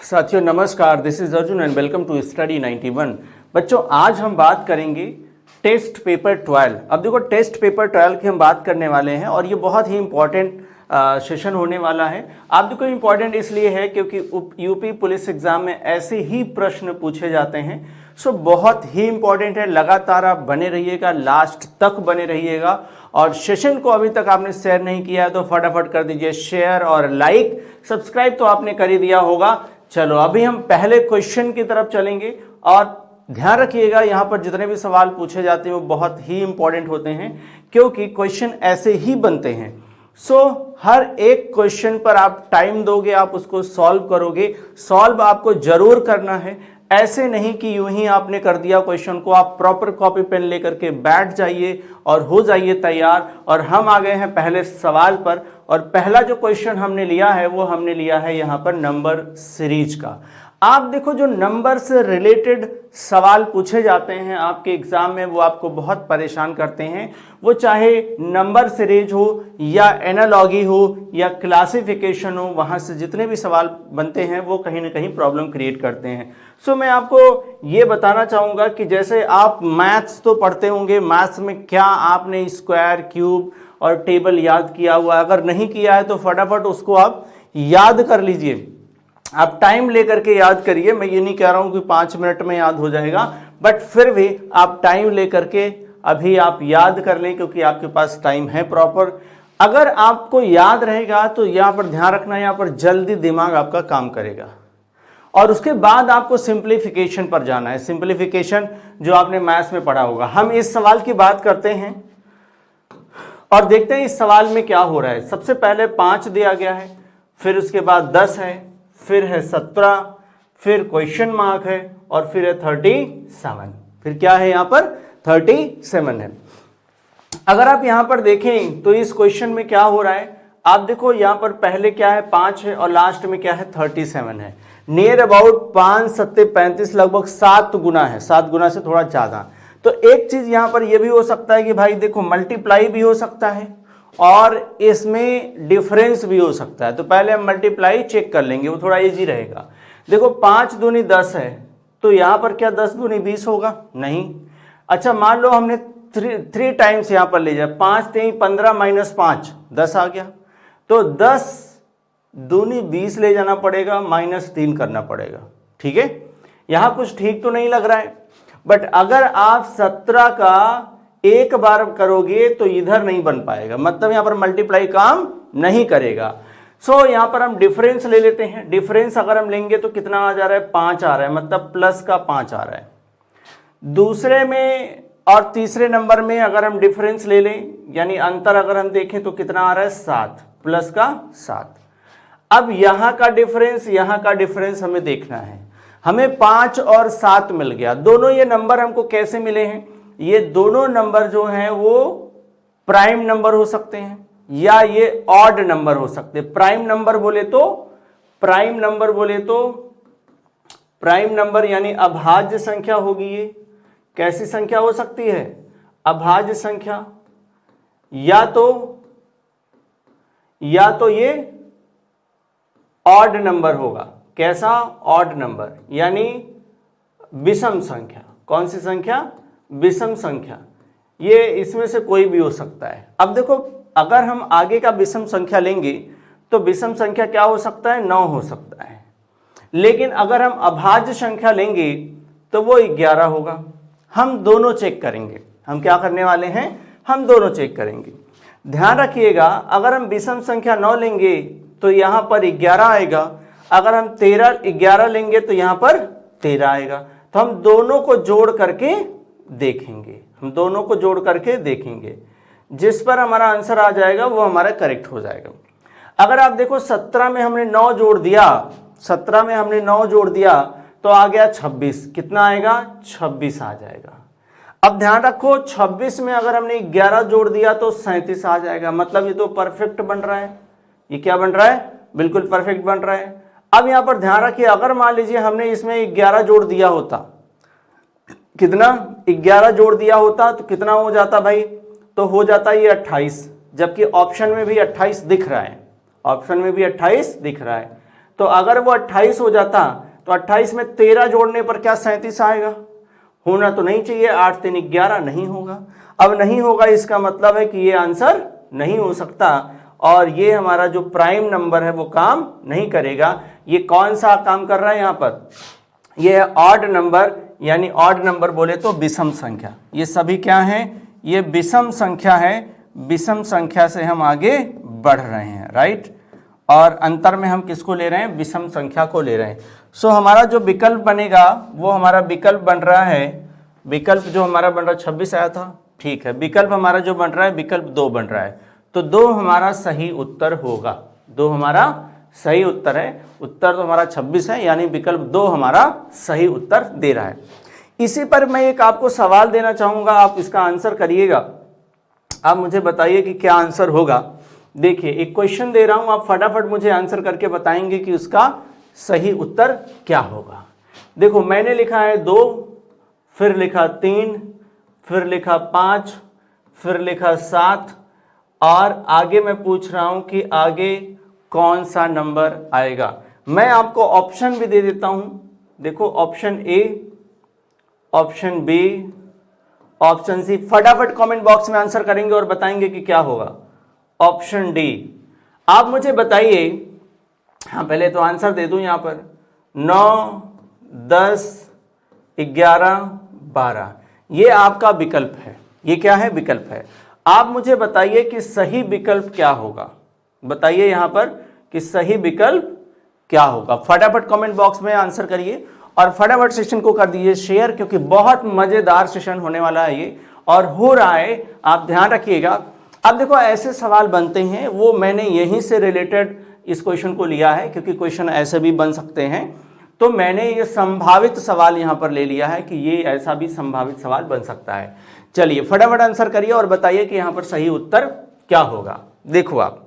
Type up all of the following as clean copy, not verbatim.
साथियों नमस्कार, this is Arjun and welcome to study 91। बच्चों आज हम बात करेंगे टेस्ट पेपर 12। अब देखो टेस्ट पेपर 12 की हम बात करने वाले हैं और ये बहुत ही इंपॉर्टेंट सेशन होने वाला है। आप देखो इंपॉर्टेंट इसलिए है क्योंकि यूपी पुलिस एग्जाम में ऐसे ही प्रश्न पूछे जाते हैं। सो बहुत ही इंपॉर्टेंट है, लगातार आप बने रहिएगा, लास्ट तक बने रहिएगा। और सेशन को अभी तक आपने शेयर नहीं किया है तो फटाफट कर दीजिए शेयर और लाइक। सब्सक्राइब तो आपने कर ही दिया होगा। चलो अभी हम पहले क्वेश्चन की तरफ चलेंगे और ध्यान रखिएगा यहाँ पर जितने भी सवाल पूछे जाते हैं वो बहुत ही इंपॉर्टेंट होते हैं क्योंकि क्वेश्चन ऐसे ही बनते हैं। हर एक क्वेश्चन पर आप टाइम दोगे, आप उसको सॉल्व करोगे। सॉल्व आपको जरूर करना है, ऐसे नहीं कि यूं ही आपने कर दिया क्वेश्चन को। आप प्रॉपर कॉपी पेन लेकर के बैठ जाइए और हो जाइए तैयार। और हम आ गए हैं पहले सवाल पर और पहला जो क्वेश्चन हमने लिया है वो हमने लिया है यहाँ पर नंबर सीरीज का। आप देखो जो नंबर से रिलेटेड सवाल पूछे जाते हैं आपके एग्जाम में वो आपको बहुत परेशान करते हैं। वो चाहे नंबर सीरीज हो या एनालॉगी हो या क्लासिफिकेशन हो, वहाँ से जितने भी सवाल बनते हैं वो कहीं ना कहीं प्रॉब्लम क्रिएट करते हैं। मैं आपको ये बताना चाहूँगा कि जैसे आप मैथ्स तो पढ़ते होंगे, मैथ्स में क्या आपने स्क्वायर, क्यूब और टेबल याद किया हुआ? अगर नहीं किया है तो फटाफट उसको आप याद कर लीजिए। आप टाइम लेकर के याद करिए। मैं ये नहीं कह रहा हूं कि 5 मिनट में याद हो जाएगा, बट फिर भी आप टाइम लेकर के अभी आप याद कर लें क्योंकि आपके पास टाइम है प्रॉपर। अगर आपको याद रहेगा तो यहाँ पर ध्यान रखना, यहाँ पर जल्दी दिमाग आपका काम करेगा। और उसके बाद आपको सिंप्लीफिकेशन पर जाना है। सिंप्लीफिकेशन जो आपने मैथ्स में पढ़ा होगा। हम इस सवाल की बात करते हैं और देखते हैं इस सवाल में क्या हो रहा है। सबसे पहले 5 दिया गया है, फिर उसके बाद 10 है, फिर है 17, फिर क्वेश्चन मार्क है और फिर है 37। फिर क्या है यहाँ पर 37 है। अगर आप यहाँ पर देखें तो इस क्वेश्चन में क्या हो रहा है, आप देखो यहाँ पर पहले क्या है 5 है और लास्ट में क्या है 37 है। नियर अबाउट 5 7 35 लगभग 7 गुना है, 7 गुना से थोड़ा ज्यादा। तो एक चीज यहाँ पर यह भी हो सकता है कि भाई देखो मल्टीप्लाई भी हो सकता है और इसमें डिफरेंस भी हो सकता है। तो पहले हम मल्टीप्लाई चेक कर लेंगे, वो थोड़ा इजी रहेगा। देखो 5 दूनी 10 है तो यहाँ पर क्या 10 दूनी 20 होगा? नहीं। अच्छा मान लो हमने 3 टाइम्स यहाँ पर ले जाए, 5 3 15 माइनस 5 10 आ गया। तो 10 दूनी 20 ले जाना पड़ेगा, -3 करना पड़ेगा। ठीक है, यहाँ कुछ ठीक तो नहीं लग रहा है। बट अगर आप 17 का एक बार करोगे तो इधर नहीं बन पाएगा, मतलब यहां पर मल्टीप्लाई काम नहीं करेगा। यहां पर हम डिफरेंस ले लेते हैं। डिफरेंस अगर हम लेंगे तो कितना आ जा रहा है? 5 आ रहा है, मतलब प्लस का 5 आ रहा है। दूसरे में और तीसरे नंबर में अगर हम डिफरेंस ले लें, यानी अंतर अगर हम देखें तो कितना आ रहा है? 7, प्लस का 7। अब यहां का डिफरेंस, यहां का डिफरेंस हमें देखना है। हमें 5 और 7 मिल गया। दोनों ये नंबर हमको कैसे मिले हैं? ये दोनों नंबर जो हैं वो प्राइम नंबर हो सकते हैं या ये ऑड नंबर हो सकते हैं। प्राइम नंबर यानी अभाज्य संख्या होगी। ये कैसी संख्या हो सकती है? अभाज्य संख्या। या तो ये ऑड नंबर होगा। कैसा? ऑड नंबर, यानी विषम संख्या। कौन सी संख्या? विषम संख्या। ये इसमें से कोई भी हो सकता है। अब देखो अगर हम आगे का विषम संख्या लेंगे तो विषम संख्या क्या हो सकता है? 9 हो सकता है। लेकिन अगर हम अभाज्य संख्या लेंगे तो वो 11 होगा। हम दोनों चेक करेंगे। हम क्या करने वाले हैं? हम दोनों चेक करेंगे। ध्यान रखिएगा, अगर हम विषम संख्या 9 लेंगे तो यहां पर 11 आएगा। अगर हम 11 लेंगे तो यहां पर 13 आएगा। तो हम दोनों को जोड़ करके देखेंगे। जिस पर हमारा आंसर आ जाएगा वो हमारा करेक्ट हो जाएगा। अगर आप देखो 17 में हमने 9 जोड़ दिया तो आ गया 26। कितना आएगा? 26 आ जाएगा। अब ध्यान रखो 26 में अगर हमने 11 जोड़ दिया तो 37 आ जाएगा। मतलब ये तो परफेक्ट बन रहा है। ये क्या बन रहा है? बिल्कुल परफेक्ट बन रहा है। अब यहां पर ध्यान रखिए, अगर मान लीजिए हमने इसमें 11 जोड़ दिया होता, कितना? 11 जोड़ दिया होता तो कितना हो जाता भाई? तो हो जाता ये 28, जबकि ऑप्शन में भी 28 दिख रहा है। तो अगर वो 28 हो जाता तो 28 में 13 जोड़ने पर क्या 37 आएगा? होना तो नहीं चाहिए, 8 3 11 नहीं होगा। अब नहीं होगा इसका मतलब है कि ये आंसर नहीं हो सकता और ये हमारा जो प्राइम नंबर है वो काम नहीं करेगा। ये कौन सा काम कर रहा है यहाँ पर? ये है ऑड नंबर, यानी ऑड नंबर बोले तो विषम संख्या। ये सभी क्या है? ये विषम संख्या है। विषम संख्या से हम आगे बढ़ रहे हैं, राइट। और अंतर में हम किसको ले रहे हैं? विषम संख्या को ले रहे हैं। सो हमारा जो विकल्प बनेगा वो हमारा विकल्प बन रहा है, विकल्प जो हमारा बन रहा है 26 आया था, ठीक है। विकल्प हमारा जो बन रहा है विकल्प 2 बन रहा है, तो 2 हमारा सही उत्तर होगा। 2 हमारा सही उत्तर है। उत्तर तो हमारा 26 है, यानी विकल्प 2 हमारा सही उत्तर दे रहा है। इसी पर मैं एक आपको सवाल देना चाहूंगा, आप इसका आंसर करिएगा। आप मुझे बताइए कि क्या आंसर होगा। देखिए एक क्वेश्चन दे रहा हूं, आप फटाफट मुझे आंसर करके बताएंगे कि उसका सही उत्तर क्या होगा। देखो मैंने लिखा है 2, फिर लिखा 3, फिर लिखा 5, फिर लिखा 7 और आगे मैं पूछ रहा हूं कि आगे कौन सा नंबर आएगा। मैं आपको ऑप्शन भी दे देता हूं। देखो option A, option B, option C. फटाफट कमेंट बॉक्स में आंसर करेंगे और बताएंगे कि क्या होगा। Option D. आप मुझे बताइए, हाँ पहले तो आंसर दे दूं यहां पर 9, 10, 11, 12 ये आपका विकल्प है। ये क्या है? विकल्प है। आप मुझे बताइए कि सही विकल्प क्या होगा। बताइए यहां पर कि सही विकल्प क्या होगा। फटाफट कमेंट बॉक्स में आंसर करिए और फटाफट सेशन को कर दीजिए शेयर, क्योंकि बहुत मजेदार सेशन होने वाला है ये और हो रहा है, आप ध्यान रखिएगा। अब देखो ऐसे सवाल बनते हैं, वो मैंने यहीं से रिलेटेड इस क्वेश्चन को लिया है, क्योंकि क्वेश्चन ऐसे भी बन सकते हैं। तो मैंने ये संभावित सवाल यहां पर ले लिया है कि ये ऐसा भी संभावित सवाल बन सकता है। चलिए फटाफट आंसर करिए और बताइए कि यहां पर सही उत्तर क्या होगा। देखो आप,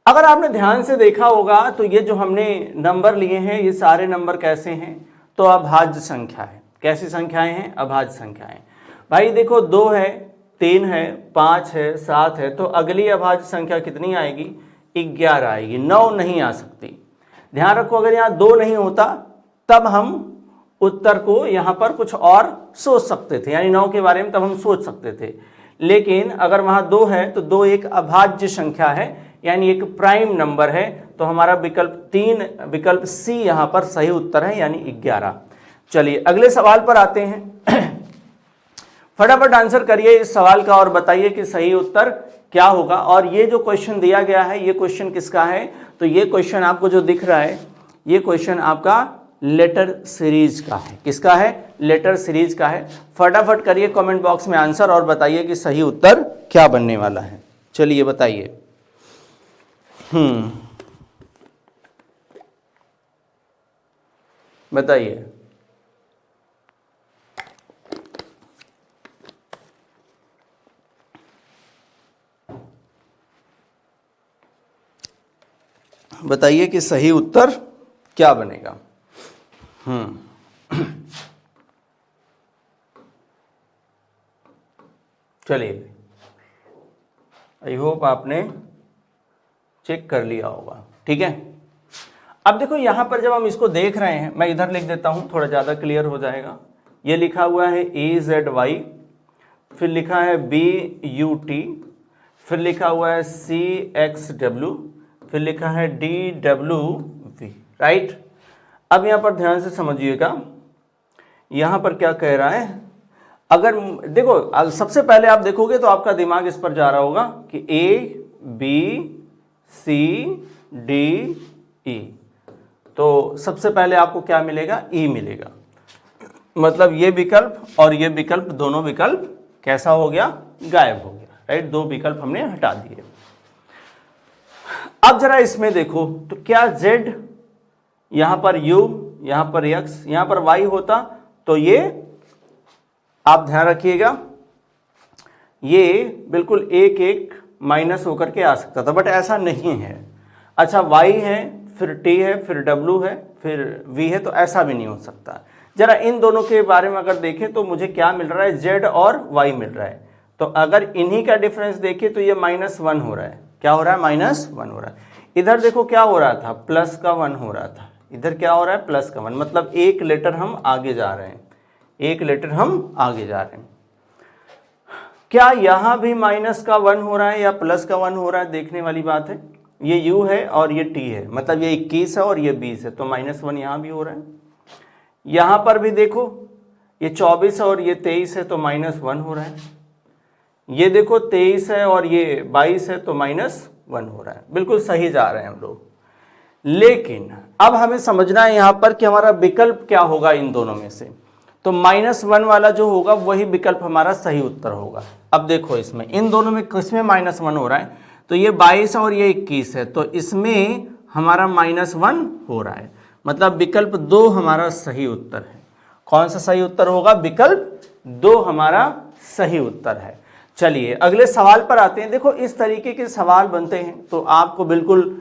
अगर आपने ध्यान से देखा होगा तो ये जो हमने नंबर लिए हैं ये सारे नंबर कैसे हैं? तो अभाज्य संख्या है। कैसी संख्याएं हैं? अभाज्य संख्याएं। भाई देखो 2 है, 3 है, 5 है, 7 है, तो अगली अभाज्य संख्या कितनी आएगी? 11 आएगी। 9 नहीं आ सकती। ध्यान रखो, अगर यहाँ 2 नहीं होता तब हम उत्तर को यहाँ पर कुछ और सोच सकते थे, यानी 9 के बारे में तब हम सोच सकते थे। लेकिन अगर वहाँ 2 है तो 2 एक अभाज्य संख्या है, यानी एक प्राइम नंबर है। तो हमारा विकल्प 3, विकल्प सी यहाँ पर सही उत्तर है, यानी 11। चलिए अगले सवाल पर आते हैं। फटाफट आंसर करिए इस सवाल का और बताइए कि सही उत्तर क्या होगा। और ये जो क्वेश्चन दिया गया है ये क्वेश्चन किसका है? तो ये क्वेश्चन आपको जो दिख रहा है ये क्वेश्चन आपका लेटर सीरीज का है। किसका है? लेटर सीरीज का है। फटाफट करिए कमेंट बॉक्स में आंसर और बताइए कि सही उत्तर क्या बनने वाला है। चलिए बताइए। बताइए। बताइए कि सही उत्तर क्या बनेगा। चलिए, आई होप आपने चेक कर लिया होगा, ठीक है। अब देखो यहां पर जब हम इसको देख रहे हैं, मैं इधर लिख देता हूं, थोड़ा ज्यादा क्लियर हो जाएगा। ये लिखा हुआ है AZY, फिर लिखा है BUT, फिर लिखा हुआ है CXW, फिर लिखा है DWV, राइट। अब यहां पर ध्यान से समझिएगा, यहां पर क्या कह रहा है। अगर देखो सबसे पहले आप देखोगे तो आपका दिमाग इस पर जा रहा होगा कि ABCDE, तो सबसे पहले आपको क्या मिलेगा? E मिलेगा। मतलब ये विकल्प और ये विकल्प, दोनों विकल्प कैसा हो गया? गायब हो गया, राइट। 2 विकल्प हमने हटा दिए। अब जरा इसमें देखो तो क्या Z, यहां पर U, यहां पर X, यहां पर Y होता तो ये आप ध्यान रखिएगा, ये बिल्कुल एक एक माइनस होकर के आ सकता था, बट ऐसा नहीं है। अच्छा Y है, फिर T है, फिर W है, फिर V है, तो ऐसा भी नहीं हो सकता। जरा इन दोनों के बारे में अगर देखें तो मुझे क्या मिल रहा है? Z और Y मिल रहा है। तो अगर इन्हीं का डिफरेंस देखें तो ये -1 हो रहा है। क्या हो रहा है? -1 हो रहा है। इधर देखो क्या हो रहा था, प्लस का 1 हो रहा था, इधर क्या हो रहा है, प्लस का 1, मतलब एक लेटर हम आगे जा रहे हैं, एक लेटर हम आगे जा रहे हैं। क्या यहाँ भी माइनस का 1 हो रहा है या प्लस का 1 हो रहा है, देखने वाली बात है। ये u है और ये t है, मतलब ये 21 है और ये 20 है, तो -1 यहाँ भी हो रहा है। यहाँ पर भी देखो ये 24 है और ये 23 है, तो -1 हो रहा है। ये देखो 23 है और ये 22 है, तो -1 हो रहा है। बिल्कुल सही जा रहे हैं हम लोग। लेकिन अब हमें समझना है यहाँ पर कि हमारा विकल्प क्या होगा इन दोनों में से। तो -1 वाला जो होगा वही विकल्प हमारा सही उत्तर होगा। अब देखो इसमें इन दोनों में किसमें -1 हो रहा है, तो ये 22 और ये 21 है, तो इसमें हमारा -1 हो रहा है, मतलब विकल्प 2 हमारा सही उत्तर है। कौन सा सही उत्तर होगा, विकल्प 2 हमारा सही उत्तर है। चलिए अगले सवाल पर आते हैं। देखो इस तरीके के सवाल बनते हैं, तो आपको बिल्कुल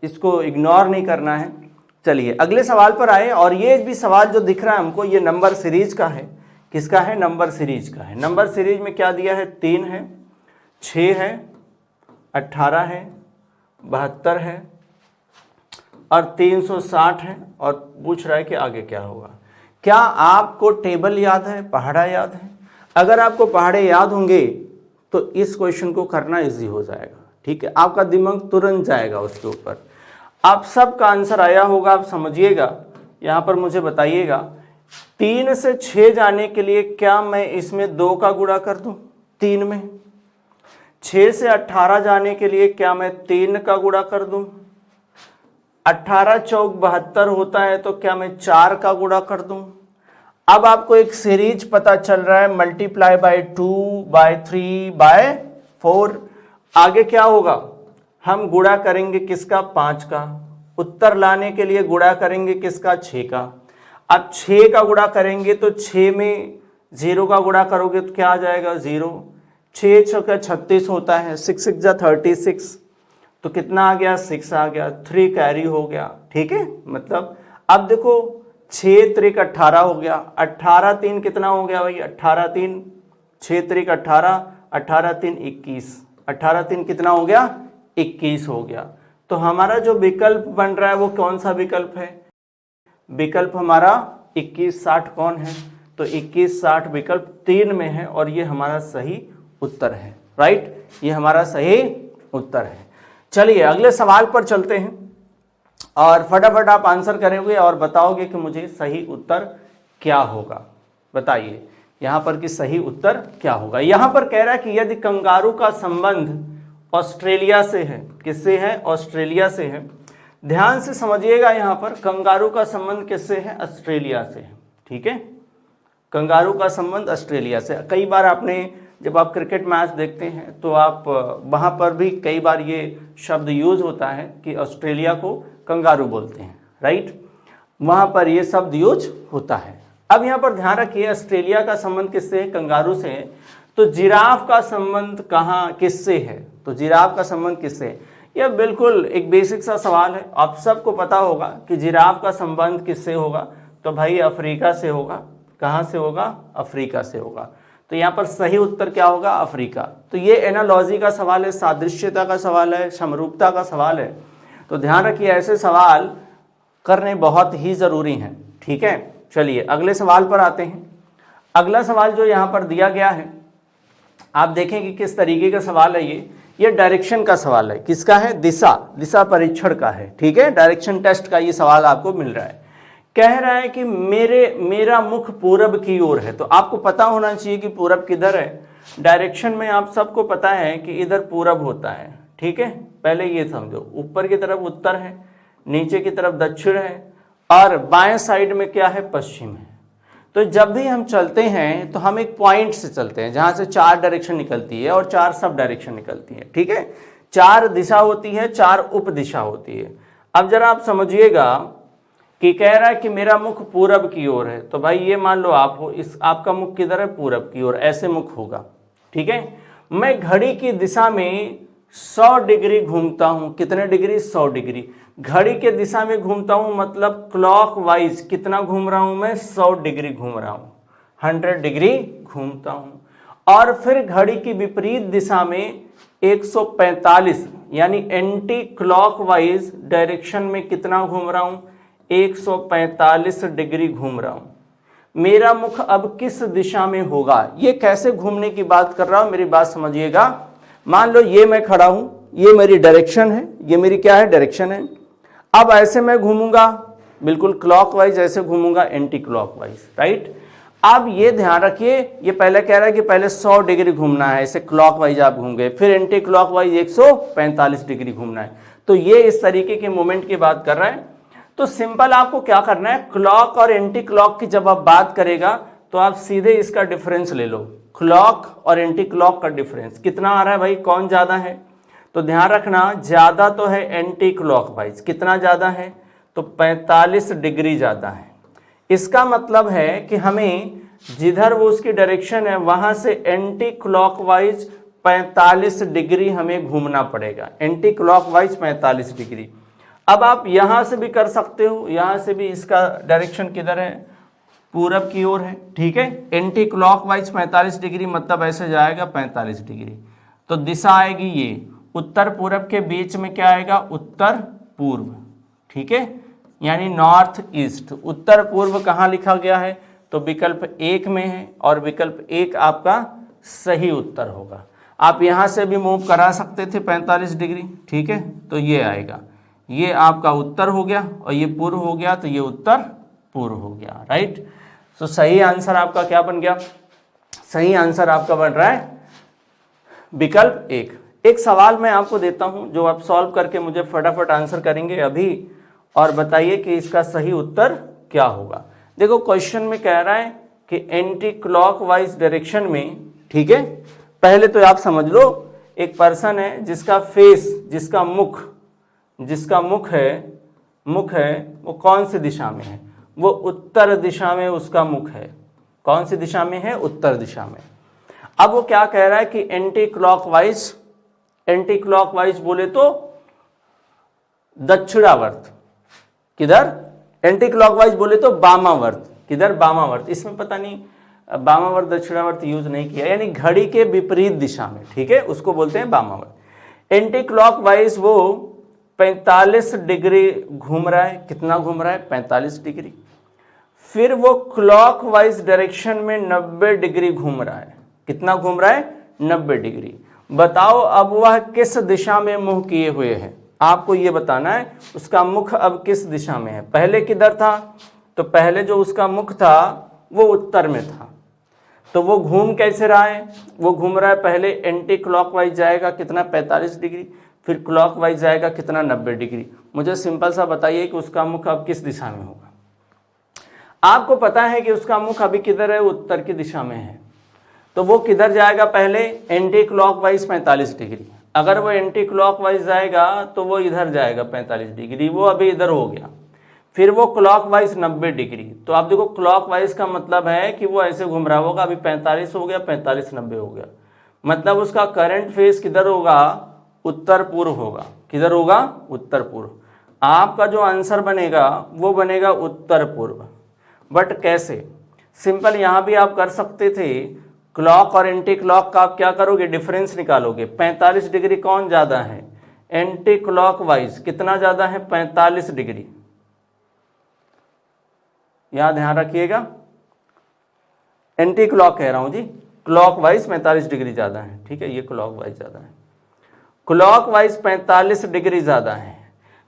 इसको इग्नोर नहीं करना है। चलिए अगले सवाल पर आए, और ये भी सवाल जो दिख रहा है हमको, ये नंबर सीरीज का है। किसका है, नंबर सीरीज का है। नंबर सीरीज में क्या दिया है, 3 है, 6 है, 18 है, 72 है और 360 है, और पूछ रहा है कि आगे क्या होगा। क्या आपको टेबल याद है, पहाड़ा याद है? अगर आपको पहाड़े याद होंगे तो इस क्वेश्चन को करना इजी हो जाएगा, ठीक है, आपका दिमाग तुरंत जाएगा उसके ऊपर। आप सबका आंसर आया होगा, आप समझिएगा, यहाँ पर मुझे बताइएगा। 3 से 6 जाने के लिए क्या मैं इसमें 2 का गुणा कर दूं 3 में? 6 से 18 जाने के लिए क्या मैं 3 का गुणा कर दूं? 18 चौक 72 होता है, तो क्या मैं 4 का गुणा कर दूं? अब आपको एक सीरीज पता चल रहा है, मल्टीप्लाई बाय 2 बाय 3 बाय 4। आगे क्या होगा, हम गुणा करेंगे किसका, 5 का। उत्तर लाने के लिए गुणा करेंगे किसका, 6 का। अब 6 का गुणा करेंगे तो 6 में 0 का गुणा करोगे तो क्या आ जाएगा, 0। 6 छक्का 36 होता है, 6 6 जा 36, तो कितना आ गया, 6 आ गया, 3 कैरी हो गया, ठीक है। मतलब अब देखो 6 त्रिक 18 हो गया, 18 3 कितना हो गया भाई, 18 3, 6 त्रिक 18, 18 3 21, 18 3 कितना हो गया, 21 हो गया। तो हमारा जो विकल्प बन रहा है वो कौन सा विकल्प है, विकल्प हमारा 21 60 कौन है, तो 21 60 विकल्प 3 में है, और ये हमारा सही उत्तर है, राइट, ये हमारा सही उत्तर है। चलिए अगले सवाल पर चलते हैं, और फटाफट आप आंसर करेंगे और बताओगे कि मुझे सही उत्तर क्या होगा। बताइए यहाँ पर कि सही उत्तर क्या होगा। यहाँ पर कह रहा है कि यदि कंगारू का संबंध ऑस्ट्रेलिया से है, किससे है, ऑस्ट्रेलिया से है। ध्यान से समझिएगा, यहाँ पर कंगारू का संबंध किससे है, ऑस्ट्रेलिया से है, ठीक है। कंगारू का संबंध ऑस्ट्रेलिया से। कई बार आपने जब आप क्रिकेट मैच देखते हैं तो आप वहाँ पर भी कई बार ये शब्द यूज होता है कि ऑस्ट्रेलिया को कंगारू बोलते हैं, राइट, वहाँ पर ये शब्द यूज होता है। अब यहाँ पर ध्यान रखिए, ऑस्ट्रेलिया का संबंध किससे है, कंगारू से है। तो जिराफ का संबंध कहाँ किससे है, तो जिराफ का संबंध किससे है? यह बिल्कुल एक बेसिक सा सवाल है, आप सबको पता होगा कि जिराफ का संबंध किससे होगा, तो भाई अफ्रीका से होगा। कहाँ से होगा, अफ्रीका से होगा। तो यहाँ पर सही उत्तर क्या होगा, अफ्रीका। तो ये एनालॉजी का सवाल है, सादृश्यता का सवाल है, समरूपता का सवाल है। तो ध्यान रखिए ऐसे सवाल करने बहुत ही ज़रूरी हैं, ठीक है। चलिए अगले सवाल पर आते हैं। अगला सवाल जो यहाँ पर दिया गया है, आप देखें कि किस तरीके का सवाल है ये डायरेक्शन का सवाल है। किसका है, दिशा परीक्षण का है, ठीक है, डायरेक्शन टेस्ट का ये सवाल आपको मिल रहा है। कह रहा है कि मेरा मुख पूरब की ओर है। तो आपको पता होना चाहिए कि पूरब किधर है। डायरेक्शन में आप सबको पता है कि इधर पूरब होता है, ठीक है। पहले ये समझो, ऊपर की तरफ उत्तर है, नीचे की तरफ दक्षिण है, और बाएं साइड में क्या है, पश्चिम है। तो जब भी हम चलते हैं तो हम एक पॉइंट से चलते हैं जहां से 4 डायरेक्शन निकलती है और 4 सब डायरेक्शन निकलती है, ठीक है। 4 दिशा होती है, 4 उप दिशा होती है। अब जरा आप समझिएगा कि कह रहा है कि मेरा मुख पूरब की ओर है। तो भाई ये मान लो आप हो, इस आपका मुख किधर है, पूरब की ओर, ऐसे मुख होगा, ठीक है। मैं घड़ी की दिशा में 100 डिग्री घूमता हूं। कितने डिग्री, 100 डिग्री। घड़ी के दिशा में घूमता हूं मतलब क्लॉकवाइज कितना घूम रहा हूं मैं, 100 डिग्री घूम रहा हूं, 100 डिग्री घूमता हूं। और फिर घड़ी की विपरीत दिशा में 145 यानी एंटी क्लॉकवाइज डायरेक्शन में कितना घूम रहा हूं, 145 डिग्री घूम रहा हूं। मेरा मुख अब किस दिशा में होगा, ये कैसे घूमने की बात कर रहा हूं, मेरी बात समझिएगा। मान लो ये मैं खड़ा हूं, ये मेरी डायरेक्शन है, ये मेरी क्या है, डायरेक्शन है। अब ऐसे मैं घूमूंगा बिल्कुल क्लॉकवाइज, ऐसे घूमूंगा एंटी क्लॉकवाइज, राइट। अब ये ध्यान रखिए, ये पहले कह रहा है कि पहले 100 डिग्री घूमना है, ऐसे क्लॉकवाइज आप घूम गए, फिर एंटी क्लॉकवाइज 145 डिग्री घूमना है। तो ये इस तरीके के मोमेंट की बात कर रहा है। तो सिंपल आपको क्या करना है, क्लॉक और एंटी क्लॉक की जब आप बात करेगा तो आप सीधे इसका डिफरेंस ले लो। क्लॉक और एंटी क्लॉक का डिफरेंस कितना आ रहा है भाई, कौन ज्यादा है। तो ध्यान रखना, ज्यादा तो है एंटी क्लॉकवाइज, कितना ज्यादा है, तो 45 डिग्री ज्यादा है। इसका मतलब है कि हमें जिधर वो उसकी डायरेक्शन है वहां से एंटी क्लॉकवाइज 45 डिग्री हमें घूमना पड़ेगा, एंटी क्लॉकवाइज 45 डिग्री। अब आप यहां से भी कर सकते हो, यहां से भी इसका डायरेक्शन किधर है, पूरब की ओर है, ठीक है। एंटी क्लॉकवाइज 45 डिग्री मतलब ऐसे जाएगा 45 डिग्री, तो दिशा आएगी ये उत्तर पूरब के बीच में क्या आएगा, उत्तर पूर्व, ठीक है, यानी नॉर्थ ईस्ट। उत्तर पूर्व कहाँ लिखा गया है, तो विकल्प 1 में है, और विकल्प 1 आपका सही उत्तर होगा। आप यहां से भी मूव करा सकते थे 45 डिग्री, ठीक है। तो ये आएगा, ये आपका उत्तर हो गया और ये पूर्व हो गया, तो ये उत्तर पूर्व हो गया, राइट। तो सही आंसर आपका क्या बन गया, सही आंसर आपका बन रहा है विकल्प 1। एक सवाल मैं आपको देता हूं जो आप सॉल्व करके मुझे फटाफट आंसर करेंगे अभी, और बताइए कि इसका सही उत्तर क्या होगा। देखो क्वेश्चन में कह रहा है कि एंटी क्लॉकवाइज डायरेक्शन में, ठीक है। पहले तो आप समझ लो, एक पर्सन है जिसका फेस, जिसका मुख है वो कौन सी दिशा में है, वो उत्तर दिशा में उसका मुख है। कौन सी दिशा में है, उत्तर दिशा में। अब वो क्या कह रहा है कि एंटी क्लॉकवाइज बोले तो दक्षिणावर्त, किधर, एंटी क्लॉकवाइज बोले तो वामावर्त, किधर, वामावर्त। इसमें पता नहीं वामावर्त दक्षिणावर्त यूज नहीं किया, यानी घड़ी के विपरीत दिशा में, ठीक है, उसको बोलते हैं वामावर्त। एंटी क्लॉकवाइज वो 45 डिग्री घूम रहा है, कितना घूम रहा है, 45 डिग्री। फिर वो क्लॉकवाइज डायरेक्शन में 90 डिग्री घूम रहा है, कितना घूम रहा है, 90 डिग्री। बताओ अब वह किस दिशा में मुंह किए हुए है, आपको ये बताना है उसका मुख अब किस दिशा में है। पहले किधर था, तो पहले जो उसका मुख था वो उत्तर में था, तो वो घूम कैसे रहा है, वो घूम रहा है पहले एंटी क्लॉकवाइज जाएगा कितना, 45 डिग्री, फिर क्लॉकवाइज जाएगा कितना, 90 डिग्री। मुझे सिंपल सा बताइए कि उसका मुख अब किस दिशा में होगा। आपको पता है कि उसका मुख अभी किधर है, उत्तर की दिशा में है, तो वो किधर जाएगा, पहले एंटी क्लॉकवाइज 45 डिग्री। अगर वो एंटी क्लॉकवाइज जाएगा तो वो इधर जाएगा 45 डिग्री, वो अभी इधर हो गया। फिर वो क्लॉकवाइज 90 डिग्री, तो आप देखो क्लॉकवाइज का मतलब है कि वो ऐसे घूम रहा होगा, अभी 45 हो गया, 45 90 हो गया, मतलब उसका करंट फेस किधर होगा, उत्तर पूर्व होगा। किधर होगा, उत्तर पूर्व। आपका जो आंसर बनेगा वो बनेगा उत्तर पूर्व। बट कैसे, सिंपल यहां भी आप कर सकते थे, क्लॉक और एंटी क्लॉक का आप क्या करोगे, डिफरेंस निकालोगे। 45 डिग्री कौन ज्यादा है, एंटी क्लॉकवाइज कितना ज्यादा है, 45 डिग्री। यहां ध्यान रखिएगा, एंटी क्लॉक कह रहा हूं जी, क्लॉकवाइज 45 डिग्री ज्यादा है, ठीक है, ये क्लॉकवाइज ज्यादा है, क्लॉकवाइज 45 डिग्री ज्यादा है।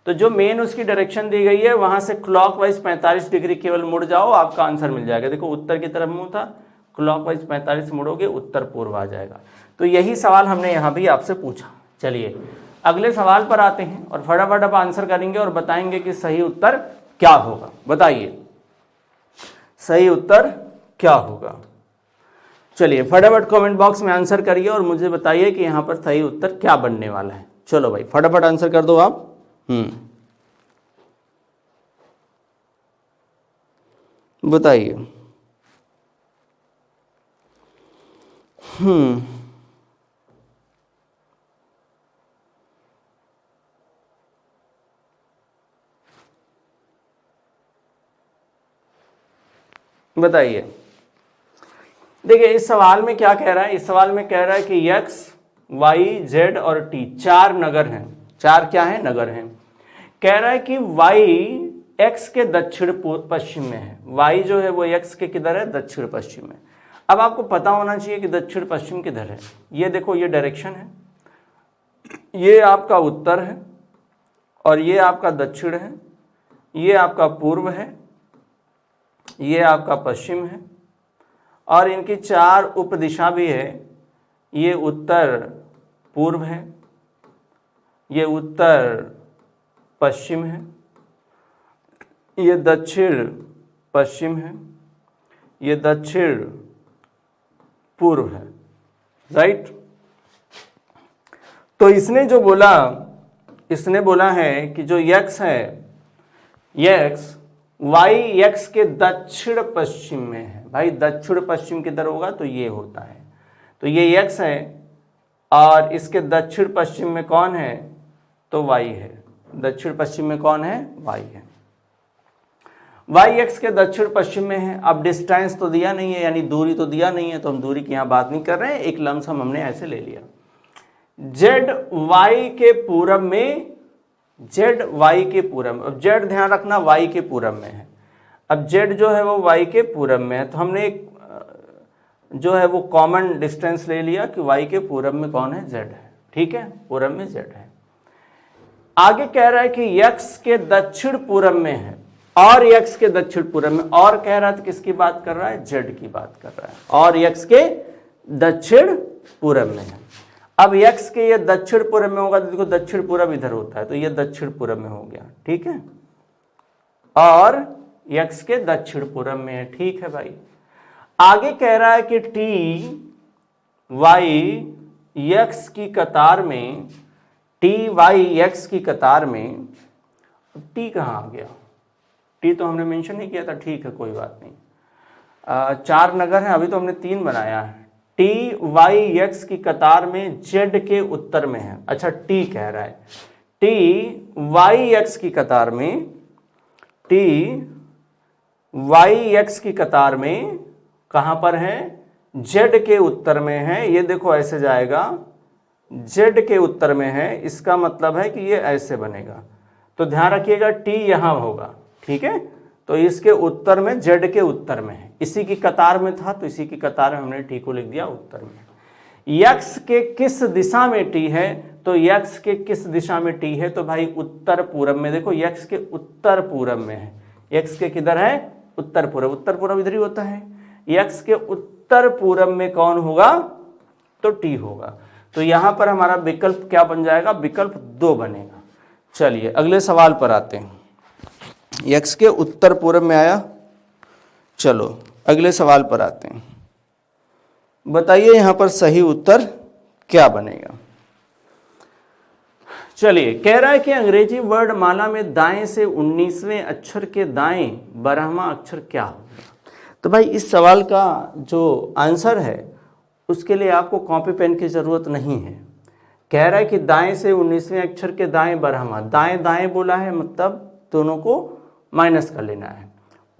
तो जो मेन उसकी डायरेक्शन दी गई है वहां से क्लॉकवाइज 45 डिग्री केवल मुड़ जाओ, आपका आंसर मिल जाएगा। देखो उत्तर की तरफ मुंह था, क्लॉकवाइज 45 मुड़ोगे, उत्तर पूर्व आ जाएगा। तो यही सवाल हमने यहाँ भी आपसे पूछा। चलिए अगले सवाल पर आते हैं और फटाफट आप आंसर करेंगे और बताएंगे कि सही उत्तर क्या होगा। बताइए सही उत्तर क्या होगा। चलिए फटाफट कमेंट बॉक्स में आंसर करिए और मुझे बताइए कि यहाँ पर सही उत्तर क्या बनने वाला है। चलो भाई फटाफट आंसर कर दो आप। बताइए। बताइए देखिए इस सवाल में क्या कह रहा है, इस सवाल में कह रहा है कि x, y, z और t 4 नगर हैं। 4 क्या है? नगर हैं। कह रहा है कि y x के दक्षिण पश्चिम में है। y जो है वो x के किधर है? दक्षिण पश्चिम में। अब आपको पता होना चाहिए कि दक्षिण पश्चिम किधर है। ये देखो, ये डायरेक्शन है, ये आपका उत्तर है और ये आपका दक्षिण है, ये आपका पूर्व है, ये आपका पश्चिम है और इनकी 4 उप दिशा भी है। ये उत्तर पूर्व है, ये उत्तर पश्चिम है, ये दक्षिण पश्चिम है, ये दक्षिण पूर्व है। राइट? तो इसने जो बोला, इसने बोला है कि जो x है, x y x के दक्षिण पश्चिम में है। भाई दक्षिण पश्चिम किधर होगा? तो ये होता है। तो ये x है और इसके दक्षिण पश्चिम में कौन है? तो y है। दक्षिण पश्चिम में कौन है? y है। y x के दक्षिण पश्चिम में है। अब डिस्टेंस तो दिया नहीं है, यानी दूरी तो दिया नहीं है, तो हम दूरी की यहाँ बात नहीं कर रहे हैं, एक लमसम हमने ऐसे ले लिया। z y के पूरब में, z y के पूरब में, अब z ध्यान रखना y के पूरब में है। अब z जो है वो y के पूरब में है, तो हमने एक जो है वो कॉमन डिस्टेंस ले लिया कि y के पूरब में कौन है? z है। ठीक है, पूरब में z है। आगे कह रहा है कि x के दक्षिण पूरब में है और x के दक्षिण पूरब में, और कह रहा था किसकी बात कर रहा है? z की बात कर रहा है, और x के दक्षिण पूरब में है। अब x के ये दक्षिण पूरब में होगा तो देखो दक्षिण पूरब इधर होता है, तो ये दक्षिण पूरब में हो गया। ठीक है, और x के दक्षिण पूरब में है। ठीक है भाई। आगे कह रहा है कि t y x की कतार में, t y x की कतार में, t कहाँ आ गया? t तो हमने मेंशन नहीं किया था। ठीक है, कोई बात नहीं। 4 नगर हैं, अभी तो हमने 3 बनाया है। t y x की कतार में z के उत्तर में है। अच्छा, t कह रहा है t y x की कतार में, t y x की कतार में कहां पर है? z के उत्तर में है। ये देखो ऐसे जाएगा, z के उत्तर में है, इसका मतलब है कि ये ऐसे बनेगा। तो ध्यान रखिएगा t यहां होगा। ठीक है, तो इसके उत्तर में, z के उत्तर में है, इसी की कतार में था तो इसी की कतार में हमने t को लिख दिया उत्तर में। x के किस दिशा में t है? तो x के किस दिशा में t है? तो भाई उत्तर पूरब में। देखो x के उत्तर पूरब में है। x के किधर है? उत्तर पूरब। उत्तर पूरब इधर ही होता है। x के उत्तर पूरब में कौन होगा? तो t होगा। तो यहां पर हमारा विकल्प क्या बन जाएगा? विकल्प 2 बनेगा। चलिए अगले सवाल पर आते हैं। x के उत्तर पूरब में आया। चलो अगले सवाल पर आते हैं। बताइए यहां पर सही उत्तर क्या बनेगा? चलिए, कह रहा है कि अंग्रेजी वर्णमाला में दाएं से 19वें अक्षर के दाएं 12वां अक्षर क्या होगा? तो भाई इस सवाल का जो आंसर है उसके लिए आपको कॉपी पेन की जरूरत नहीं है। कह रहा है कि दाएं से 19वें अक्षर के दाएं 12वां, दाएं दाएं बोला है, मतलब दोनों को माइनस कर लेना है।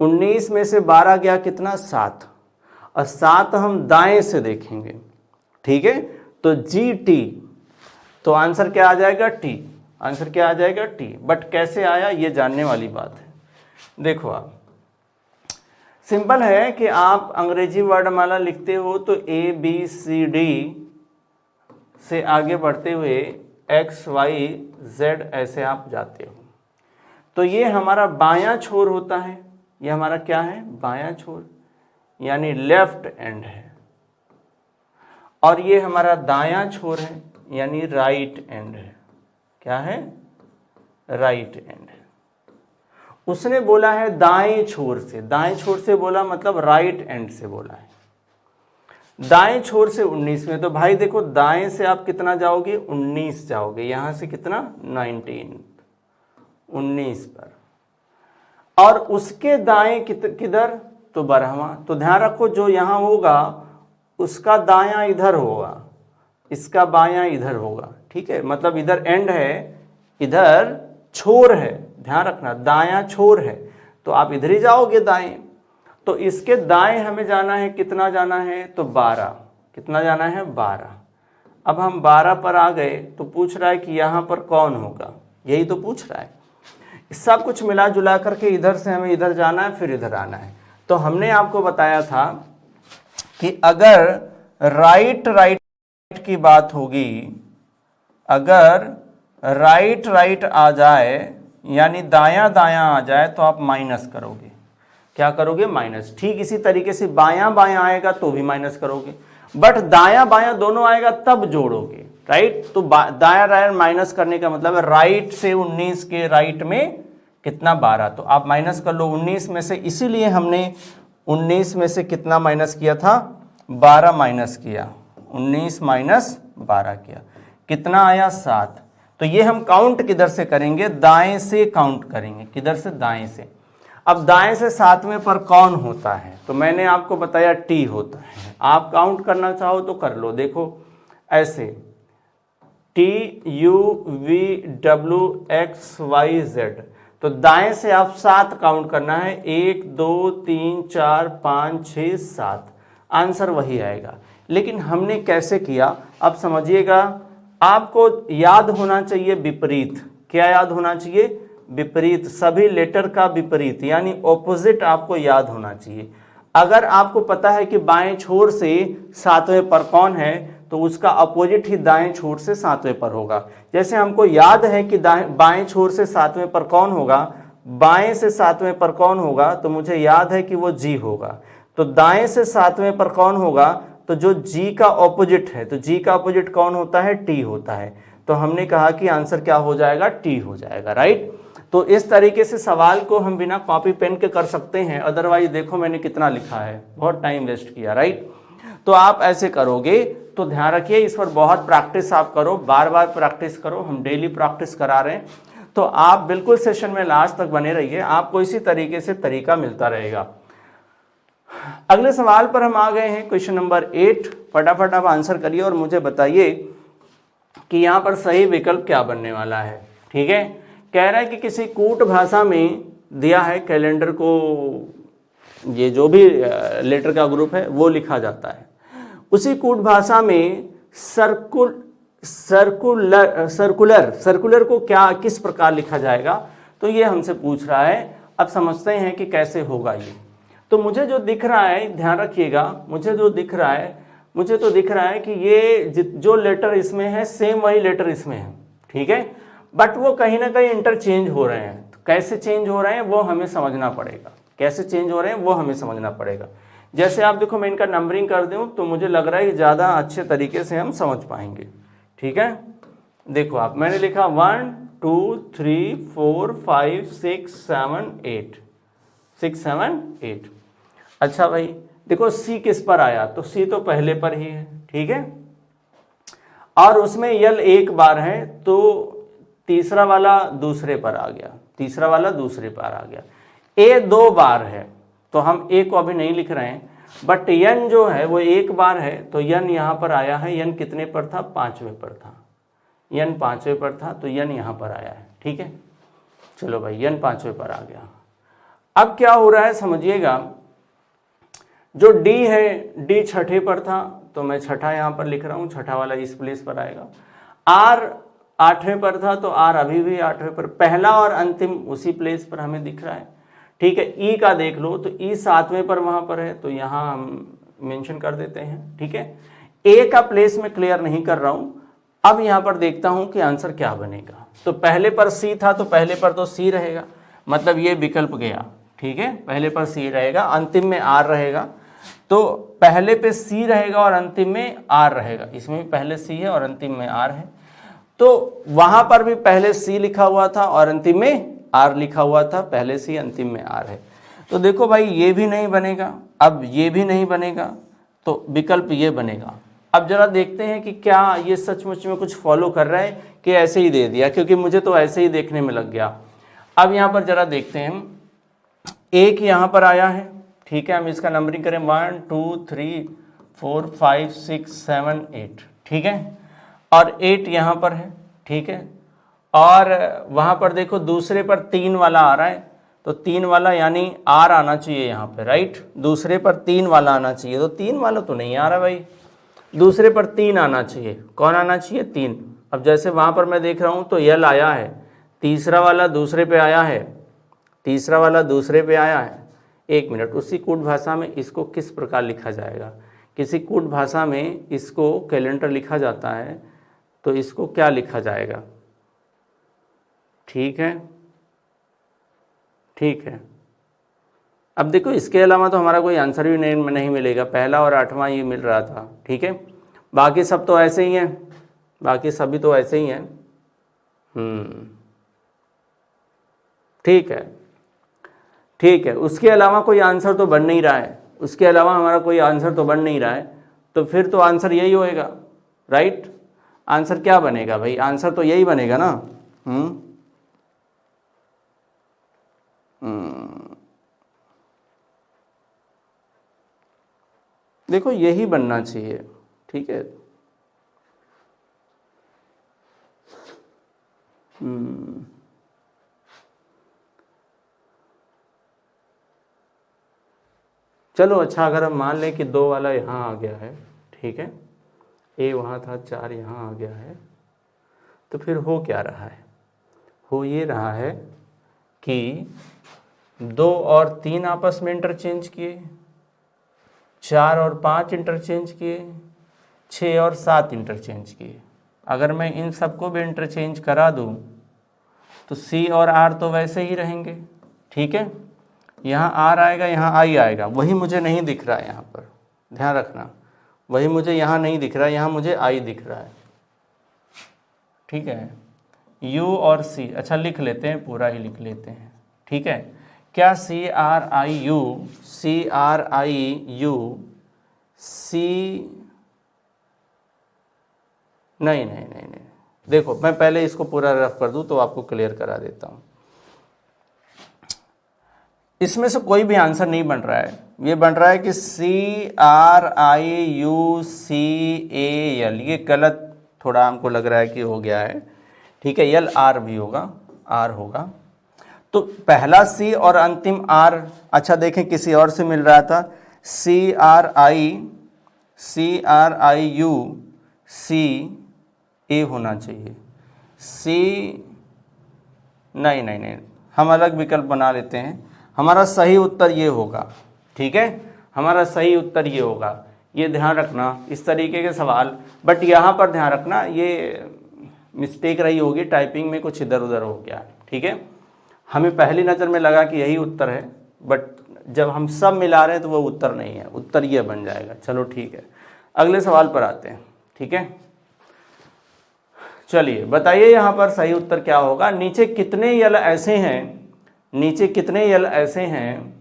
19 में से 12 गया कितना? 7, और 7 हम दाएं से देखेंगे। ठीक है, तो GT, तो आंसर क्या आ जाएगा? T। आंसर क्या आ जाएगा? T। बट कैसे आया ये जानने वाली बात है। देखो आप, सिंपल है कि आप अंग्रेजी वर्णमाला लिखते हो तो ABCD से आगे बढ़ते हुए XYZ ऐसे आप जाते हो। तो ये हमारा बायां छोर होता है। ये हमारा क्या है? बायां छोर, यानी लेफ्ट एंड है। और ये हमारा दायां छोर है, यानी राइट एंड है। क्या है? राइट एंड है। उसने बोला है दाएं छोर से, दाएं छोर से बोला मतलब राइट एंड से बोला है। दाएं छोर से 19 में, तो भाई देखो दाएं से आप कितना जाओगे? 19 जाओगे। यहां से कितना? 19 पर। और उसके दाएं किधर? तो 12वां। तो ध्यान रखो जो यहां होगा उसका दायां इधर होगा, इसका बायां इधर होगा। ठीक है, मतलब इधर एंड है, इधर छोर है। ध्यान रखना दायां छोर है, तो आप इधर ही जाओगे दाएं। तो इसके दाएं हमें जाना है, कितना जाना है, तो 12, कितना जाना है, 12। अब हम 12 पर आ गए तो पूछ रहा है कि यहाँ पर कौन होगा, यही तो पूछ रहा है। सब कुछ मिला जुला करके इधर से हमें इधर जाना है, फिर इधर आना है। तो हमने आपको बताया था कि अगर राइट राइट की बात होगी, अगर राइट राइट आ जाए यानी दायां दायां आ जाए तो आप माइनस करोगे। क्या करोगे, माइनस। ठीक इसी तरीके से बायां बायां आएगा तो भी माइनस करोगे, बट दायां बायां दोनों आएगा तब जोड़ोगे, राइट। तो दायां दायां माइनस करने का मतलब है राइट से 19 के राइट में कितना, 12। तो आप माइनस कर लो 19 में से, इसीलिए हमने 19 में से कितना माइनस किया था, 12 माइनस किया, 19 माइनस 12 किया, कितना आया, 7। तो ये हम काउंट किधर से करेंगे, दाएं से काउंट करेंगे, किधर से, दाएं से। अब दाएं से 7वें पर कौन होता है, तो मैंने आपको बताया टी होता है। आप काउंट करना चाहो तो कर लो, देखो ऐसे TUVWXYZ। तो दाएं से आप 7 काउंट करना है, 1 2 3 4 5 6 7, आंसर वही आएगा। लेकिन हमने कैसे किया, अब समझिएगा। आपको याद होना चाहिए विपरीत। क्या याद होना चाहिए, विपरीत, सभी लेटर का विपरीत यानी ऑपोजिट आपको याद होना चाहिए। अगर आपको पता है कि बाएं छोर से 7वें पर कौन है, तो उसका अपोजिट ही दाएं छोर से 7वें पर होगा। जैसे हमको याद है कि बाएं छोर से 7वें पर कौन होगा, बाएं से 7वें पर कौन होगा, तो मुझे याद है कि वो जी होगा। तो दाएं से 7वें पर कौन होगा, तो जो जी का ऑपोजिट है, तो जी का ऑपोजिट कौन होता है, टी होता है। तो हमने कहा कि आंसर क्या हो जाएगा, टी हो जाएगा, राइट। तो इस तरीके से सवाल को हम बिना कॉपी पेन के कर सकते हैं। अदरवाइज देखो मैंने कितना लिखा है, बहुत टाइम वेस्ट किया, राइट। तो आप ऐसे करोगे तो ध्यान रखिए, इस पर बहुत प्रैक्टिस आप करो, बार बार प्रैक्टिस करो, हम डेली प्रैक्टिस करा रहे हैं। तो आप बिल्कुल सेशन में लास्ट तक बने रहिए, आपको इसी तरीके से तरीका मिलता रहेगा। अगले सवाल पर हम आ गए हैं, क्वेश्चन नंबर 8। फटाफट आप आंसर करिए और मुझे बताइए कि यहाँ पर सही विकल्प क्या बनने वाला है। ठीक है, कह रहा है कि किसी कूट भाषा में दिया है कैलेंडर को, ये जो भी लेटर का ग्रुप है वो लिखा जाता है। उसी कूट भाषा में सर्कुलर को क्या, किस प्रकार लिखा जाएगा, तो ये हमसे पूछ रहा है। अब समझते हैं कि कैसे होगा ये। तो मुझे जो दिख रहा है, ध्यान रखिएगा, मुझे तो दिख रहा है कि ये जो लेटर इसमें है सेम वही लेटर इसमें है, ठीक है, बट वो कहीं ना कहीं इंटरचेंज हो रहे हैं। तो कैसे चेंज हो रहे हैं वो हमें समझना पड़ेगा, कैसे चेंज हो रहे हैं वो हमें समझना पड़ेगा। जैसे आप देखो, मैं इनका नंबरिंग कर दूं तो मुझे लग रहा है कि ज़्यादा अच्छे तरीके से हम समझ पाएंगे। ठीक है, देखो आप, मैंने लिखा 1 2 3 4 5 6 7 8, 6 7 8। अच्छा भाई देखो सी किस पर आया, तो सी तो पहले पर ही है, ठीक है, और उसमें यल एक बार है, तो तीसरा वाला दूसरे पर आ गया, तीसरा वाला दूसरे पर आ गया। ए 2 बार है, तो हम ए को अभी नहीं लिख रहे हैं, बट यन जो है वो एक बार है, तो यन यहाँ पर आया है। यन कितने पर था, 5वें पर था, यन 5वें पर था, तो यन यहाँ पर आया है। ठीक है, चलो भाई यन 5वें पर आ गया। अब क्या हो रहा है समझिएगा, जो डी है, डी 6ठे पर था, तो मैं 6ठा यहाँ पर लिख रहा हूँ, 6ठा वाला इस प्लेस पर आएगा। आर 8वें पर था, तो आर अभी भी 8वें पर, पहला और अंतिम उसी प्लेस पर हमें दिख रहा है। ठीक है, ई का देख लो, तो ई 7वें पर वहाँ पर है, तो यहाँ हम मेंशन कर देते हैं। ठीक है, ए का प्लेस में क्लियर नहीं कर रहा हूँ। अब यहाँ पर देखता हूँ कि आंसर क्या बनेगा। तो पहले पर सी था, तो पहले पर तो सी रहेगा, मतलब ये विकल्प गया। ठीक है, पहले पर सी रहेगा, अंतिम में आर रहेगा, तो पहले पे सी रहेगा और अंतिम में आर रहेगा। इसमें भी पहले सी है और अंतिम में आर है, तो वहां पर भी पहले सी लिखा हुआ था और अंतिम में आर लिखा हुआ था, पहले सी अंतिम में आर है। तो देखो भाई ये भी नहीं बनेगा, अब ये भी नहीं बनेगा, तो विकल्प ये बनेगा। अब जरा देखते हैं कि क्या ये सचमुच में कुछ फॉलो कर रहा है कि ऐसे ही दे दिया, क्योंकि मुझे तो ऐसे ही देखने में लग गया। अब यहाँ पर जरा देखते हैं, एक यहाँ पर आया है, ठीक है, हम इसका नंबरिंग करें 1 2 3 4 5 6 7 8, ठीक है, और 8 यहाँ पर है। ठीक है, और वहाँ पर देखो दूसरे पर 3 वाला आ रहा है, तो 3 वाला यानी R आना चाहिए यहाँ पे, राइट। दूसरे पर 3 वाला आना चाहिए, तो 3 वाला तो नहीं आ रहा भाई, दूसरे पर 3 आना चाहिए। कौन आना चाहिए? 3। अब जैसे वहाँ पर मैं देख रहा हूँ तो यल आया है, तीसरा वाला दूसरे पे आया है, तीसरा वाला दूसरे पे आया है। एक मिनट, उसी कूट भाषा में इसको किस प्रकार लिखा जाएगा? किसी कूट भाषा में इसको कैलेंडर लिखा जाता है, तो इसको क्या लिखा जाएगा? ठीक है, ठीक है। अब देखो इसके अलावा तो हमारा कोई आंसर भी नहीं मिलेगा, पहला और 8वां ये मिल रहा था, ठीक है। बाकी सब तो ऐसे ही हैं, बाकी सभी तो ऐसे ही हैं। ठीक है, ठीक है। उसके अलावा कोई आंसर तो बन नहीं रहा है, उसके अलावा हमारा कोई आंसर तो बन नहीं रहा है, तो फिर तो आंसर यही होएगा, राइट। आंसर क्या बनेगा भाई? आंसर तो यही बनेगा ना। देखो यही बनना चाहिए, ठीक है। चलो अच्छा, अगर हम मान लें कि 2 वाला यहाँ आ गया है, ठीक है, ए वहाँ था, 4 यहाँ आ गया है, तो फिर हो क्या रहा है? हो ये रहा है कि 2 और 3 आपस में इंटरचेंज किए, 4 और 5 इंटरचेंज किए, 6 और 7 इंटरचेंज किए। अगर मैं इन सबको भी इंटरचेंज करा दूं तो सी और आर तो वैसे ही रहेंगे, ठीक है। यहाँ आर आएगा, यहाँ आई आएगा, वही मुझे नहीं दिख रहा है यहाँ पर, ध्यान रखना, वही मुझे यहाँ नहीं दिख रहा है, यहाँ मुझे आई दिख रहा है, ठीक है। यू और सी, अच्छा लिख लेते हैं, पूरा ही लिख लेते हैं, ठीक है। क्या C R I U, C R I U, C, नहीं नहीं नहीं नहीं, देखो मैं पहले इसको पूरा रफ कर दूं तो आपको क्लियर करा देता हूं। इसमें से कोई भी आंसर नहीं बन रहा है, ये बन रहा है कि C R I U C A L, ये गलत थोड़ा हमको लग रहा है कि हो गया है, ठीक है। यल आर भी होगा, आर होगा, तो पहला सी और अंतिम आर, अच्छा देखें किसी और से मिल रहा था, सी आर आई यू सी ए होना चाहिए, सी, नहीं नहीं नहीं, हम अलग विकल्प बना लेते हैं। हमारा सही उत्तर ये होगा, ठीक है, हमारा सही उत्तर ये होगा। ये ध्यान रखना, इस तरीके के सवाल, बट यहाँ पर ध्यान रखना ये मिस्टेक रही होगी, टाइपिंग में कुछ इधर उधर हो गया, ठीक है। हमें पहली नज़र में लगा कि यही उत्तर है, बट जब हम सब मिला रहे हैं तो वो उत्तर नहीं है, उत्तर ये बन जाएगा। चलो ठीक है, अगले सवाल पर आते हैं, ठीक है। चलिए बताइए यहाँ पर सही उत्तर क्या होगा। नीचे कितने यल ऐसे हैं, नीचे कितने यल ऐसे हैं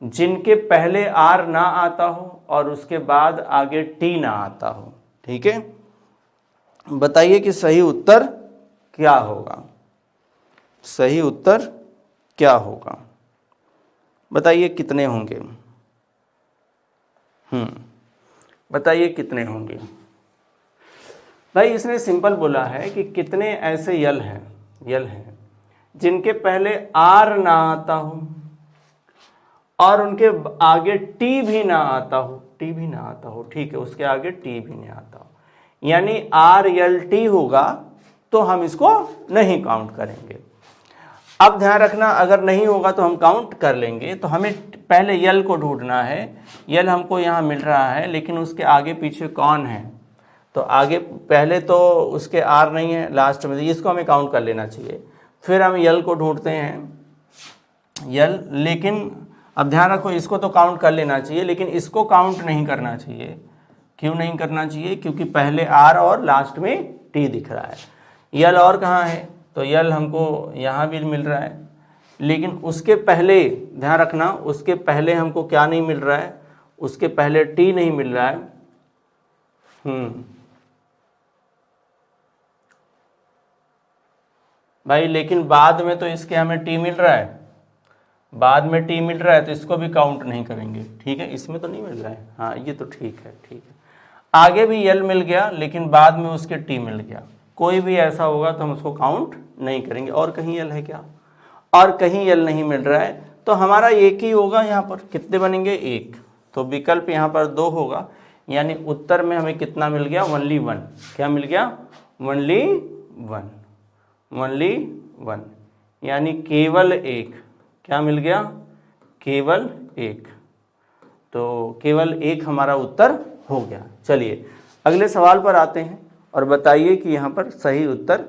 जिनके पहले आर ना आता हो और उसके बाद आगे टी ना आता हो, ठीक है। बताइए कि सही उत्तर क्या होगा, सही उत्तर क्या होगा, बताइए कितने होंगे। बताइए कितने होंगे भाई। इसने सिंपल बोला है कि कितने ऐसे यल हैं जिनके पहले आर ना आता हो और उनके आगे टी भी ना आता हो, ठीक है, उसके आगे टी भी नहीं आता हो, यानी आर यल टी होगा, तो हम इसको नहीं काउंट करेंगे। अब ध्यान रखना, अगर नहीं होगा तो हम काउंट कर लेंगे। तो हमें पहले यल को ढूंढना है, यल हमको यहाँ मिल रहा है, लेकिन उसके आगे पीछे कौन है, तो आगे पहले तो उसके आर नहीं है, लास्ट में, इसको हमें काउंट कर लेना चाहिए। फिर हम यल को ढूंढते हैं, यल, लेकिन अब ध्यान रखो इसको तो काउंट कर लेना चाहिए, लेकिन इसको काउंट नहीं करना चाहिए। क्यों नहीं करना चाहिए? क्योंकि पहले आर और लास्ट में टी दिख रहा है। यल और कहाँ है, तो यल हमको यहाँ भी मिल रहा है, लेकिन उसके पहले ध्यान रखना, उसके पहले हमको क्या नहीं मिल रहा है, उसके पहले टी नहीं मिल रहा है। भाई लेकिन बाद में तो इसके हमें टी मिल रहा है, बाद में टी मिल रहा है, तो इसको भी काउंट नहीं करेंगे, ठीक है। इसमें तो नहीं मिल रहा है, हाँ ये तो ठीक है, ठीक है। आगे भी यल मिल गया, लेकिन बाद में उसके टी मिल गया, कोई भी ऐसा होगा तो हम उसको काउंट नहीं करेंगे। और कहीं यल है क्या? और कहीं यल नहीं मिल रहा है, तो हमारा एक ही होगा यहाँ पर। कितने बनेंगे? एक। तो विकल्प यहाँ पर 2 होगा, यानी उत्तर में हमें कितना मिल गया? ओनली 1। क्या मिल गया? ओनली 1, ओनली 1, यानी केवल एक। क्या मिल गया? केवल एक। तो केवल एक हमारा उत्तर हो गया। चलिए अगले सवाल पर आते हैं और बताइए कि यहाँ पर सही उत्तर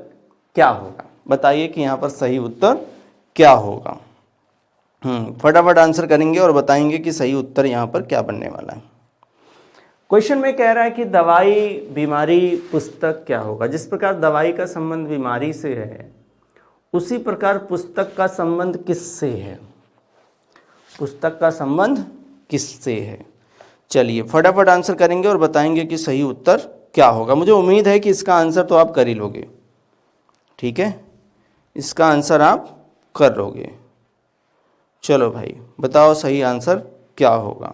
क्या होगा। बताइए कि यहाँ पर सही उत्तर क्या होगा। फटाफट आंसर करेंगे और बताएंगे कि सही उत्तर यहाँ पर क्या बनने वाला है। क्वेश्चन में कह रहा है कि दवाई बीमारी पुस्तक क्या होगा। जिस प्रकार दवाई का संबंध बीमारी से है, उसी प्रकार पुस्तक का संबंध किससे है? पुस्तक का संबंध किससे है? चलिए फटाफट आंसर करेंगे और बताएंगे कि सही उत्तर क्या होगा। मुझे उम्मीद है कि इसका आंसर तो आप कर ही लोगे। ठीक है, इसका आंसर आप कर लोगे। चलो भाई बताओ सही आंसर क्या होगा।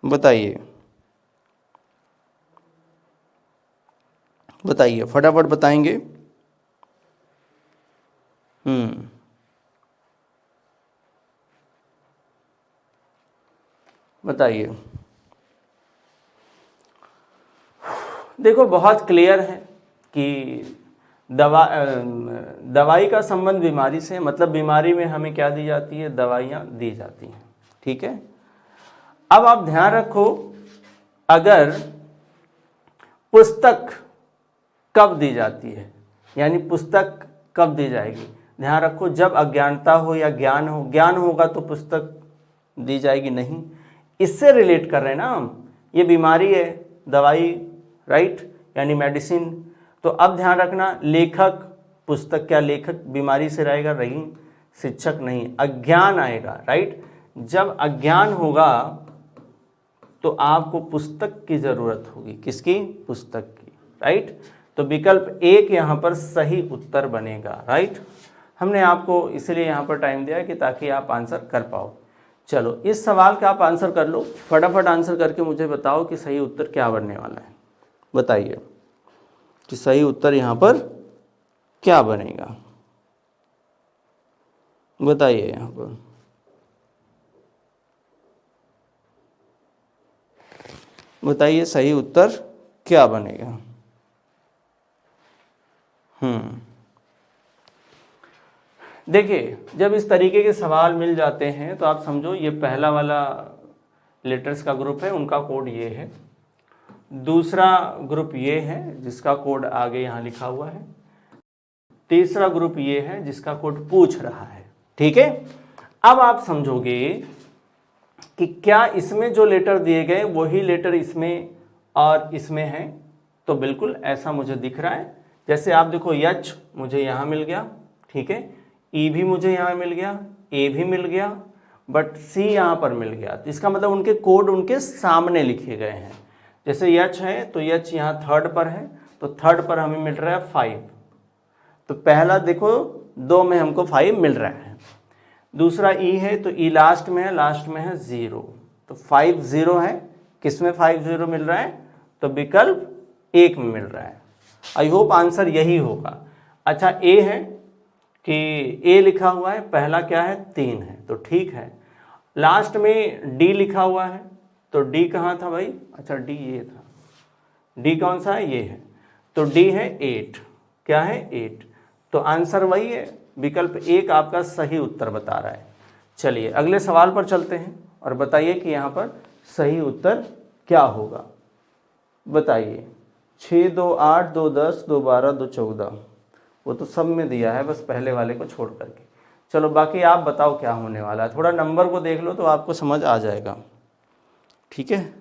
बताइए बताइए, फटाफट बताएंगे। बताइए। देखो बहुत क्लियर है कि दवाई का संबंध बीमारी से, मतलब बीमारी में हमें क्या दी जाती है? दवाइयाँ दी जाती हैं। ठीक है, अब आप ध्यान रखो, अगर पुस्तक कब दी जाती है, यानी पुस्तक कब दी जाएगी? ध्यान रखो, जब अज्ञानता हो या ज्ञान हो। ज्ञान होगा तो पुस्तक दी जाएगी नहीं। इससे रिलेट कर रहे हैं ना हम, ये बीमारी है, दवाई, राइट, यानी मेडिसिन। तो अब ध्यान रखना, लेखक, पुस्तक क्या लेखक बीमारी से रहेगा? नहीं, शिक्षक नहीं, अज्ञान आएगा, राइट। जब अज्ञान होगा तो आपको पुस्तक की जरूरत होगी। किसकी? पुस्तक की, राइट। तो विकल्प 1 यहाँ पर सही उत्तर बनेगा, राइट। हमने आपको इसलिए यहाँ पर टाइम दिया है कि ताकि आप आंसर कर पाओ। चलो इस सवाल का आप आंसर कर लो, फटाफट आंसर करके मुझे बताओ कि सही उत्तर क्या बनने वाला है। बताइए कि सही उत्तर यहाँ पर क्या बनेगा। बताइए यहाँ पर। बताइए सही उत्तर क्या बनेगा। देखिए जब इस तरीके के सवाल मिल जाते हैं तो आप समझो ये पहला वाला लेटर्स का ग्रुप है, उनका कोड ये है। दूसरा ग्रुप ये है जिसका कोड आगे यहाँ लिखा हुआ है। तीसरा ग्रुप ये है जिसका कोड पूछ रहा है। ठीक है, अब आप समझोगे कि क्या इसमें जो लेटर दिए गए वही लेटर इसमें और इसमें है। तो बिल्कुल ऐसा मुझे दिख रहा है। जैसे आप देखो, एच मुझे यहाँ मिल गया, ठीक है, ई भी मुझे यहाँ मिल गया, ए भी मिल गया, बट सी यहाँ पर मिल गया। तो इसका मतलब उनके कोड उनके सामने लिखे गए हैं। जैसे एच है तो एच यहाँ थर्ड पर है, तो थर्ड पर हमें मिल रहा है 5। तो पहला देखो 2 में हमको 5 मिल रहा है। दूसरा ई है तो ई लास्ट में है, लास्ट में है 0, तो 5 0 है। किस में 5 0 मिल रहा है? तो विकल्प 1 में मिल रहा है। आई होप आंसर यही होगा। अच्छा ए है कि ए लिखा हुआ है, पहला क्या है? 3 है, तो ठीक है। लास्ट में डी लिखा हुआ है, तो डी कहाँ था भाई? अच्छा डी ये था, डी कौन सा है? ये है, तो डी है 8। क्या है? 8। तो आंसर वही है, विकल्प 1 आपका सही उत्तर बता रहा है। चलिए अगले सवाल पर चलते हैं और बताइए कि यहाँ पर सही उत्तर क्या होगा। बताइए। 6 2 8 2 10 2 12 2 14, वो तो सब में दिया है, बस पहले वाले को छोड़ करके। चलो बाकी आप बताओ क्या होने वाला है। थोड़ा नंबर को देख लो तो आपको समझ आ जाएगा। ठीक है,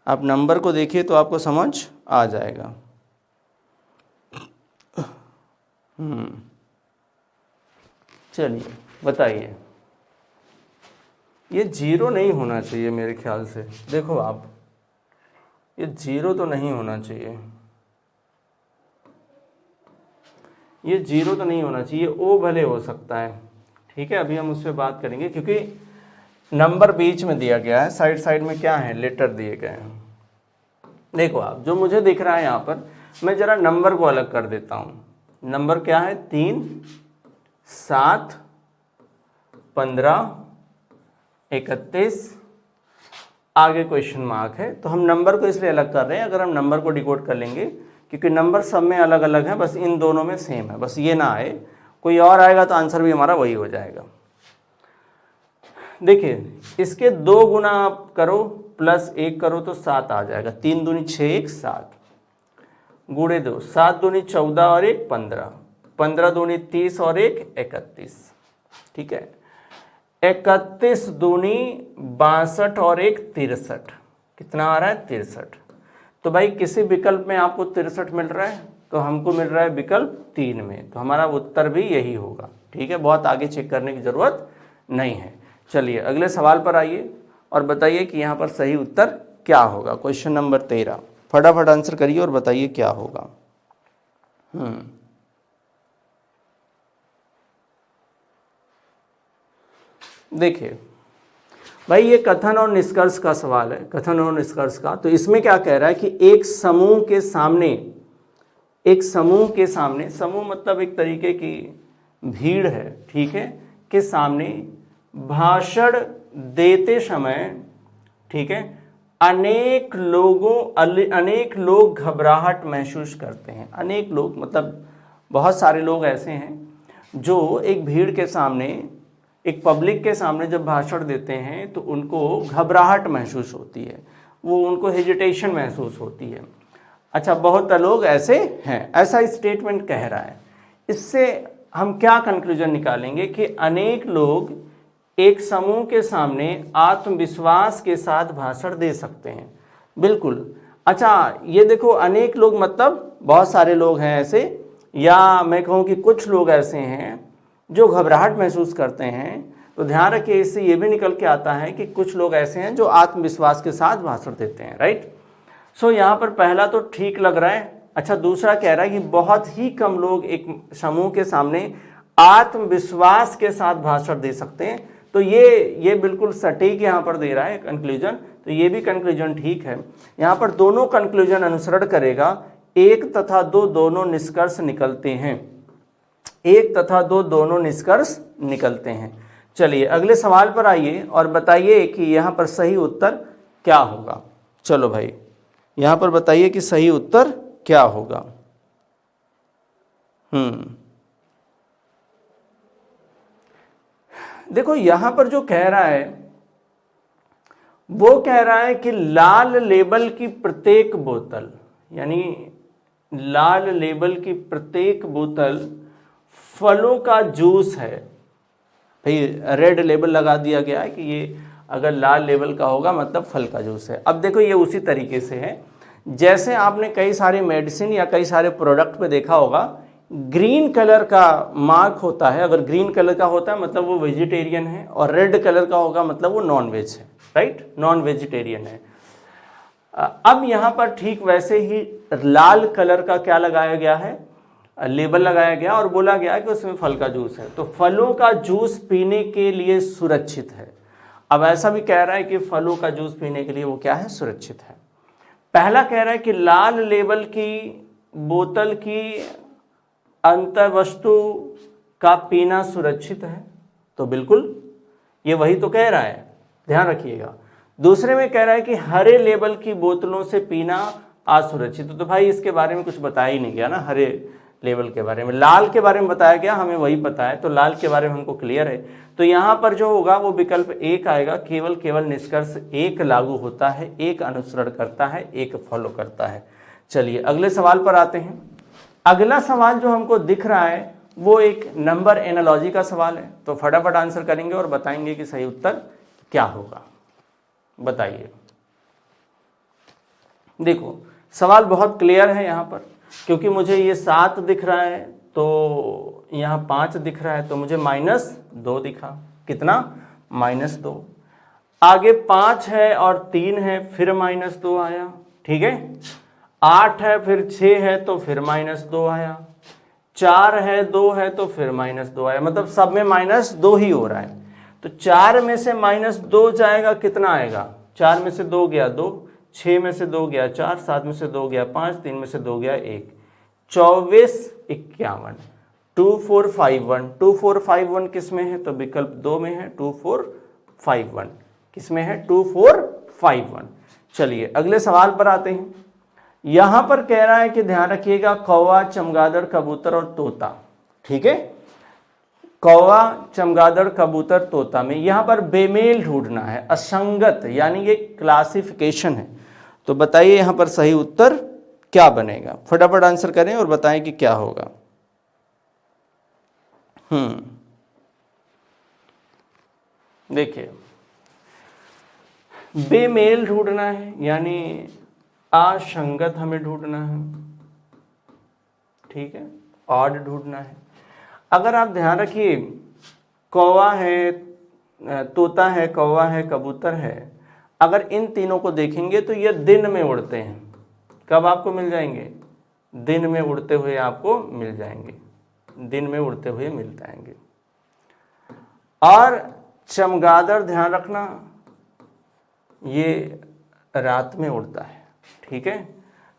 आप नंबर को देखिए तो आपको समझ आ जाएगा। चलिए बताइए। ये 0 नहीं होना चाहिए मेरे ख्याल से। देखो आप, ये 0 तो नहीं होना चाहिए, ये 0 तो नहीं होना चाहिए। ओ भले हो सकता है, ठीक है, अभी हम उस पर बात करेंगे क्योंकि नंबर बीच में दिया गया है। साइड साइड में क्या है? लेटर दिए गए हैं। देखो आप, जो मुझे दिख रहा है यहाँ पर, मैं ज़रा नंबर को अलग कर देता हूँ। नंबर क्या है 3, 7, 15, 31, आगे क्वेश्चन मार्क है। तो हम नंबर को इसलिए अलग कर रहे हैं, अगर हम नंबर को डिकोड कर लेंगे, क्योंकि नंबर सब में अलग अलग है, बस इन दोनों में सेम है, बस ये ना आए, कोई और आएगा तो आंसर भी हमारा वही हो जाएगा। देखिए इसके 2 गुना आप करो प्लस 1 करो तो 7 आ जाएगा, 3 दूनी 6, 1 7, गुणे 2, 7 दूनी 14 और 1 15, 15 दूनी 30 और 1 31, ठीक है, 31 दूनी 62 और 1 63, कितना आ रहा है 63। तो भाई किसी विकल्प में आपको 63 मिल रहा है, तो हमको मिल रहा है विकल्प 3 में, तो हमारा उत्तर भी यही होगा, ठीक है, बहुत आगे चेक करने की जरूरत नहीं है। चलिए अगले सवाल पर आइए और बताइए कि यहाँ पर सही उत्तर क्या होगा। क्वेश्चन नंबर 13, फटाफट आंसर करिए और बताइए क्या होगा। देखिए भाई ये कथन और निष्कर्ष का सवाल है, कथन और निष्कर्ष का। तो इसमें क्या कह रहा है कि एक समूह के सामने, समूह मतलब एक तरीके की भीड़ है, ठीक है, के सामने भाषण देते समय, ठीक है, अनेक लोग घबराहट महसूस करते हैं। अनेक लोग मतलब बहुत सारे लोग ऐसे हैं जो एक भीड़ के सामने, एक पब्लिक के सामने जब भाषण देते हैं तो उनको घबराहट महसूस होती है, वो उनको हेजिटेशन महसूस होती है। अच्छा, बहुत लोग ऐसे हैं, ऐसा स्टेटमेंट कह रहा है। इससे हम क्या कंक्लूजन निकालेंगे कि अनेक लोग एक समूह के सामने आत्मविश्वास के साथ भाषण दे सकते हैं। बिल्कुल। अच्छा ये देखो, अनेक लोग मतलब बहुत सारे लोग हैं ऐसे, या मैं कहूँ कि कुछ लोग ऐसे हैं जो घबराहट महसूस करते हैं। तो ध्यान रखिए, इससे ये भी निकल के आता है कि कुछ लोग ऐसे हैं जो आत्मविश्वास के साथ भाषण देते हैं, राइट। सो यहाँ पर पहला तो ठीक लग रहा है। अच्छा, दूसरा कह रहा है कि बहुत ही कम लोग एक समूह के सामने आत्मविश्वास के साथ भाषण दे सकते हैं। तो ये बिल्कुल सटीक यहाँ पर दे रहा है कंक्लूजन, तो ये भी कंक्लूजन ठीक है। यहाँ पर दोनों कंक्लूजन अनुसरण करेगा, 1 तथा 2 दोनों निष्कर्ष निकलते हैं, 1 तथा 2 दोनों निष्कर्ष निकलते हैं। चलिए अगले सवाल पर आइए और बताइए कि यहाँ पर सही उत्तर क्या होगा। चलो भाई यहाँ पर बताइए कि सही उत्तर क्या होगा। देखो यहाँ पर जो कह रहा है वो कह रहा है कि लाल लेबल की प्रत्येक बोतल, यानी लाल लेबल की प्रत्येक बोतल फलों का जूस है। भाई रेड लेबल लगा दिया गया है कि ये अगर लाल लेबल का होगा मतलब फल का जूस है। अब देखो ये उसी तरीके से है जैसे आपने कई सारे मेडिसिन या कई सारे प्रोडक्ट पे देखा होगा, ग्रीन कलर का मार्क होता है। अगर ग्रीन कलर का होता है मतलब वो वेजिटेरियन है, और रेड कलर का होगा मतलब वो नॉन वेज है, राइट, नॉन वेजिटेरियन है। अब यहाँ पर ठीक वैसे ही लाल कलर का क्या लगाया गया है, लेबल लगाया गया और बोला गया कि उसमें फल का जूस है। तो फलों का जूस पीने के लिए सुरक्षित है। अब ऐसा भी कह रहा है कि फलों का जूस पीने के लिए वो क्या है, सुरक्षित है। पहला कह रहा है कि लाल लेबल की बोतल की अंतर्वस्तु का पीना सुरक्षित है, तो बिल्कुल ये वही तो कह रहा है, ध्यान रखिएगा। दूसरे में कह रहा है कि हरे लेबल की बोतलों से पीना असुरक्षित। तो भाई इसके बारे में कुछ बताया ही नहीं गया ना, हरे लेबल के बारे में। लाल के बारे में बताया गया, हमें वही पता है, तो लाल के बारे में हमको क्लियर है। तो यहाँ पर जो होगा वो विकल्प 1 आएगा। केवल निष्कर्ष 1 लागू होता है, 1 अनुसरण करता है, 1 फॉलो करता है। चलिए अगले सवाल पर आते हैं। अगला सवाल जो हमको दिख रहा है वो एक नंबर एनालॉजी का सवाल है। तो फटाफट आंसर करेंगे और बताएंगे कि सही उत्तर क्या होगा। बताइए। देखो सवाल बहुत क्लियर है यहाँ पर, क्योंकि मुझे ये 7 दिख रहा है तो यहाँ 5 दिख रहा है, तो मुझे -2 दिखा। कितना? -2। आगे 5 है और 3 है, फिर -2 आया, ठीक है। 8 है फिर 6 है तो फिर -2 आया। 4 है 2 है तो फिर -2 आया। मतलब सब में -2 ही हो रहा है। तो 4 में से -2 जाएगा, कितना आएगा? 4 में से 2 गया 2, 6 में से 2 गया 4, 7 में से 2 गया 5, 3 में से 2 गया 1। 2451, 2451, 2451 किस में है? तो विकल्प 2 में है 2451, किस में है? 2451। चलिए अगले सवाल पर आते हैं। यहां पर कह रहा है कि ध्यान रखिएगा, कौवा, चमगादड़, कबूतर और तोता, ठीक है, कौवा, चमगादड़, कबूतर, तोता में यहां पर बेमेल ढूंढना है, असंगत, यानी ये क्लासिफिकेशन है। तो बताइए यहां पर सही उत्तर क्या बनेगा? फटाफट आंसर करें और बताएं कि क्या होगा। देखिए, बेमेल ढूंढना है यानी असंगत हमें ढूंढना है, ठीक है, ऑड ढूंढना है। अगर आप ध्यान रखिए, कौवा है, तोता है, कौवा है, कबूतर है, अगर इन तीनों को देखेंगे तो ये दिन में उड़ते हैं। कब आपको मिल जाएंगे? दिन में उड़ते हुए आपको मिल जाएंगे, दिन में उड़ते हुए मिल जाएंगे। और चमगादड़, ध्यान रखना, ये रात में उड़ता है, ठीक है,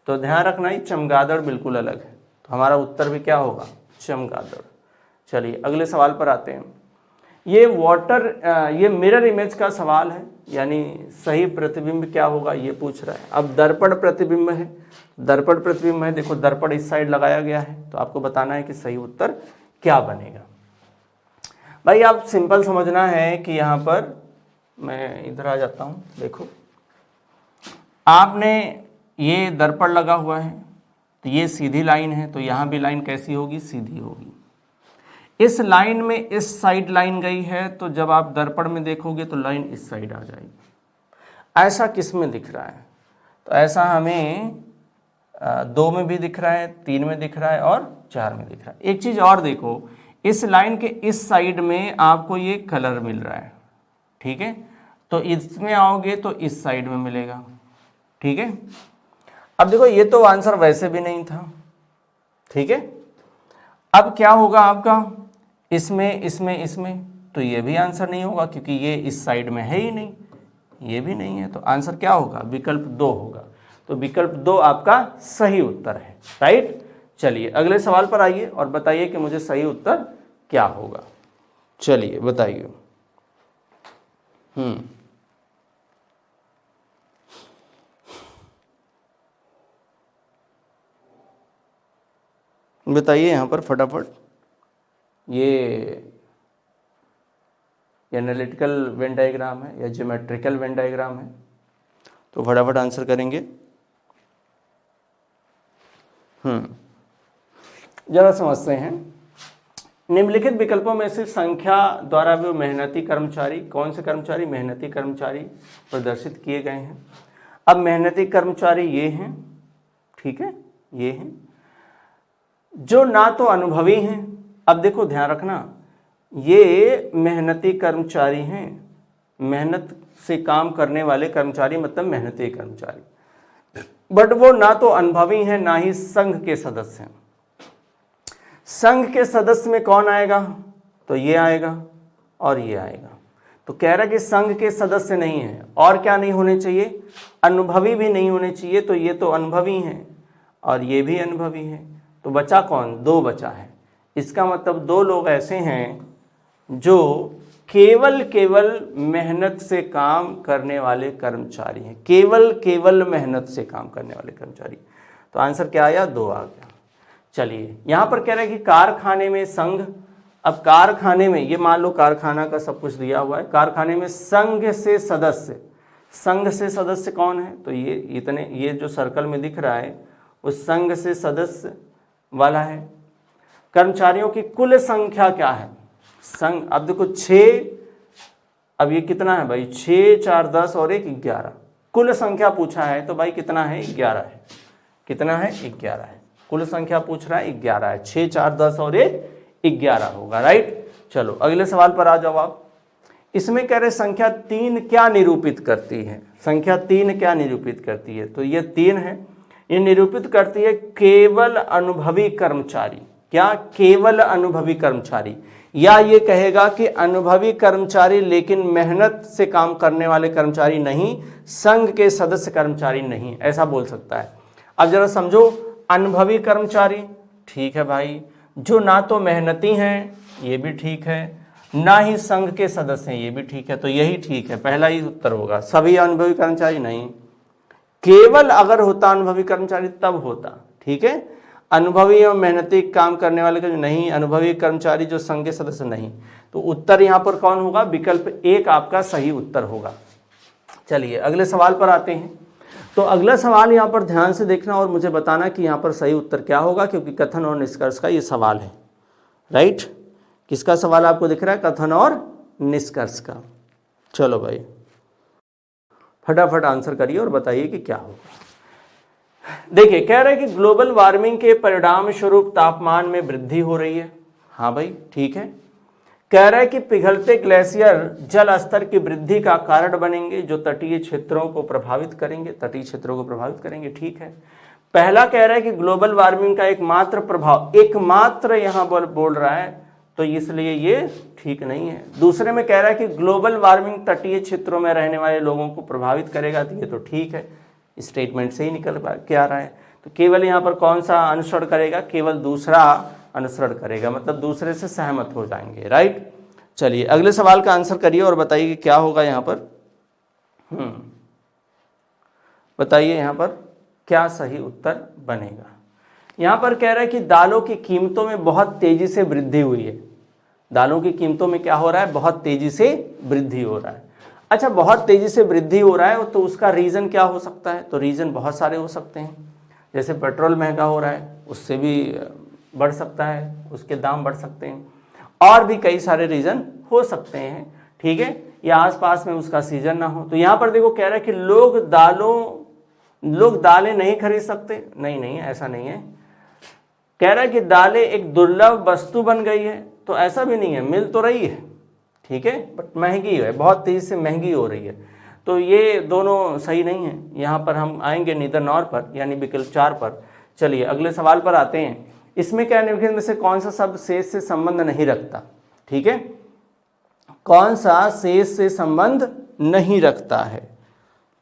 तो ध्यान रखना ही चमगादड़ बिल्कुल अलग है। तो हमारा उत्तर भी क्या होगा? चमगादड़। चलिए अगले सवाल पर आते हैं। ये मिरर इमेज का सवाल है, यानी सही प्रतिबिंब क्या होगा ये पूछ रहा है। अब दर्पण प्रतिबिंब है, दर्पण प्रतिबिंब है, देखो दर्पण इस साइड लगाया गया है, तो आपको बताना है कि सही उत्तर क्या बनेगा। भाई आप सिंपल समझना है कि यहाँ पर, मैं इधर आ जाता हूँ, देखो आपने ये दर्पण लगा हुआ है, तो ये सीधी लाइन है, तो यहाँ भी लाइन कैसी होगी? सीधी होगी। इस लाइन में इस साइड लाइन गई है, तो जब आप दर्पण में देखोगे तो लाइन इस साइड आ जाएगी। ऐसा किस में दिख रहा है? तो ऐसा हमें 2 में भी दिख रहा है, 3 में दिख रहा है और 4 में दिख रहा है। एक चीज और देखो, इस लाइन के इस साइड में आपको ये कलर मिल रहा है, ठीक है, तो इसमें आओगे तो इस साइड में मिलेगा, ठीक है। अब देखो ये तो आंसर वैसे भी नहीं था, ठीक है। अब क्या होगा आपका? इसमें इसमें इसमें, तो ये भी आंसर नहीं होगा क्योंकि ये इस साइड में है ही नहीं, ये भी नहीं है, तो आंसर क्या होगा? विकल्प 2 होगा। तो विकल्प 2 आपका सही उत्तर है, राइट। चलिए अगले सवाल पर आइए और बताइए कि मुझे सही उत्तर क्या होगा। चलिए बताइए। बताइए यहाँ पर फटाफट। ये एनालिटिकल वेन डायग्राम है या ज्योमेट्रिकल वेन डायग्राम है? तो फटाफट आंसर करेंगे। जरा समझते हैं। निम्नलिखित विकल्पों में से संख्या द्वारा भी मेहनती कर्मचारी, कौन से कर्मचारी? मेहनती कर्मचारी प्रदर्शित किए गए हैं। अब मेहनती कर्मचारी ये हैं, ठीक है, ये हैं जो ना तो अनुभवी हैं। अब देखो ध्यान रखना, ये मेहनती कर्मचारी हैं, मेहनत से काम करने वाले कर्मचारी मतलब मेहनती कर्मचारी, बट वो ना तो अनुभवी हैं ना ही संघ के सदस्य हैं। संघ के सदस्य में कौन आएगा? तो ये आएगा और ये आएगा। तो कह रहा कि संघ के सदस्य नहीं है, और क्या नहीं होने चाहिए? अनुभवी भी नहीं होने चाहिए। तो ये तो अनुभवी हैं और ये भी अनुभवी है, तो बचा कौन? 2 बचा है। इसका मतलब 2 लोग ऐसे हैं जो केवल मेहनत से काम करने वाले कर्मचारी हैं, केवल मेहनत से काम करने वाले कर्मचारी। तो आंसर क्या आया? 2 आ गया। चलिए यहां पर कह रहे हैं कि कारखाने में संघ। अब कारखाने में, ये मान लो कारखाना का सब कुछ दिया हुआ है, कारखाने में संघ से सदस्य, संघ से सदस्य कौन है? तो ये इतने, ये जो सर्कल में दिख रहा है उस संघ से सदस्य वाला है। कर्मचारियों की कुल संख्या क्या है? संघ, अब देखो 6, अब ये कितना है भाई? 6, 4, 10 और 1, 11। कुल संख्या पूछा है तो भाई कितना है? 11 है। कितना है? 11 है। कुल संख्या पूछ रहा है, 11 है। 6, 4, 10 और 1, 11 होगा, राइट। चलो अगले सवाल पर आ जाओ आप। इसमें कह रहे संख्या 3 क्या निरूपित करती है? संख्या 3 क्या निरूपित करती है? तो ये 3 है, ये निरूपित करती है केवल अनुभवी कर्मचारी। क्या? केवल अनुभवी कर्मचारी। या ये कहेगा कि अनुभवी कर्मचारी लेकिन मेहनत से काम करने वाले कर्मचारी नहीं, संघ के सदस्य कर्मचारी नहीं, ऐसा बोल सकता है। अब जरा समझो, अनुभवी कर्मचारी ठीक है भाई। जो ना तो मेहनती हैं, ये भी ठीक है, ना ही संघ के सदस्य हैं, ये भी ठीक है। तो यही ठीक है, पहला ही उत्तर होगा। सभी अनुभवी कर्मचारी नहीं, केवल अगर होता अनुभवी कर्मचारी तब होता, ठीक है। अनुभवी और मेहनती काम करने वाले का जो नहीं, अनुभवी कर्मचारी जो संघ के सदस्य नहीं, तो उत्तर यहां पर कौन होगा? विकल्प एक आपका सही उत्तर होगा। चलिए अगले सवाल पर आते हैं। तो अगला सवाल यहां पर ध्यान से देखना और मुझे बताना कि यहां पर सही उत्तर क्या होगा, क्योंकि कथन और निष्कर्ष का ये सवाल है, राइट। किसका सवाल आपको दिख रहा है? कथन और निष्कर्ष का। चलो भाई फटाफट आंसर करिए और बताइए कि क्या होगा। देखिए कह रहे हैं कि ग्लोबल वार्मिंग के परिणाम स्वरूप तापमान में वृद्धि हो रही है। हाँ भाई ठीक है। कह रहा है कि पिघलते ग्लेशियर जल स्तर की वृद्धि का कारण बनेंगे, जो तटीय क्षेत्रों को प्रभावित करेंगे, तटीय क्षेत्रों को प्रभावित करेंगे, ठीक है। पहला कह रहा है कि ग्लोबल वार्मिंग का एकमात्र प्रभाव, एकमात्र यहां बोल रहा है, तो इसलिए ये ठीक नहीं है। दूसरे में कह रहा है कि ग्लोबल वार्मिंग तटीय क्षेत्रों में रहने वाले लोगों को प्रभावित करेगा, तो ये तो ठीक है, स्टेटमेंट से ही निकल के आ रहा है। तो केवल यहाँ पर कौन सा अनुसरण करेगा? केवल दूसरा अनुसरण करेगा, मतलब दूसरे से सहमत हो जाएंगे, राइट। चलिए अगले सवाल का आंसर करिए और बताइए कि क्या होगा यहाँ पर। बताइए यहाँ पर क्या सही उत्तर बनेगा। यहाँ पर कह रहा है कि दालों की कीमतों में बहुत तेजी से वृद्धि हुई है। दालों की कीमतों में क्या हो रहा है? बहुत तेजी से वृद्धि हो रहा है। अच्छा, बहुत तेजी से वृद्धि हो रहा है, तो उसका रीज़न क्या हो सकता है? तो रीज़न बहुत सारे हो सकते हैं। जैसे पेट्रोल महंगा हो रहा है, उससे भी बढ़ सकता है, उसके दाम बढ़ सकते हैं, और भी कई सारे रीज़न हो सकते हैं, ठीक है। या आसपास में उसका सीजन ना हो। तो यहाँ पर देखो कह रहा है कि लोग दालें नहीं खरीद सकते। नहीं, ऐसा नहीं है। कह रहा है कि दालें एक दुर्लभ वस्तु बन गई है, तो ऐसा भी नहीं है, मिल तो रही है, ठीक है, बट महंगी है, बहुत तेजी से महंगी हो रही है। तो ये दोनों सही नहीं है। यहाँ पर हम आएंगे नीदर नॉर पर, यानी विकल्प 4 पर। चलिए अगले सवाल पर आते हैं। इसमें क्या निम्नलिखित में से कौन सा शब्द शेष से संबंध नहीं रखता? ठीक है, कौन सा शेष से संबंध नहीं रखता है?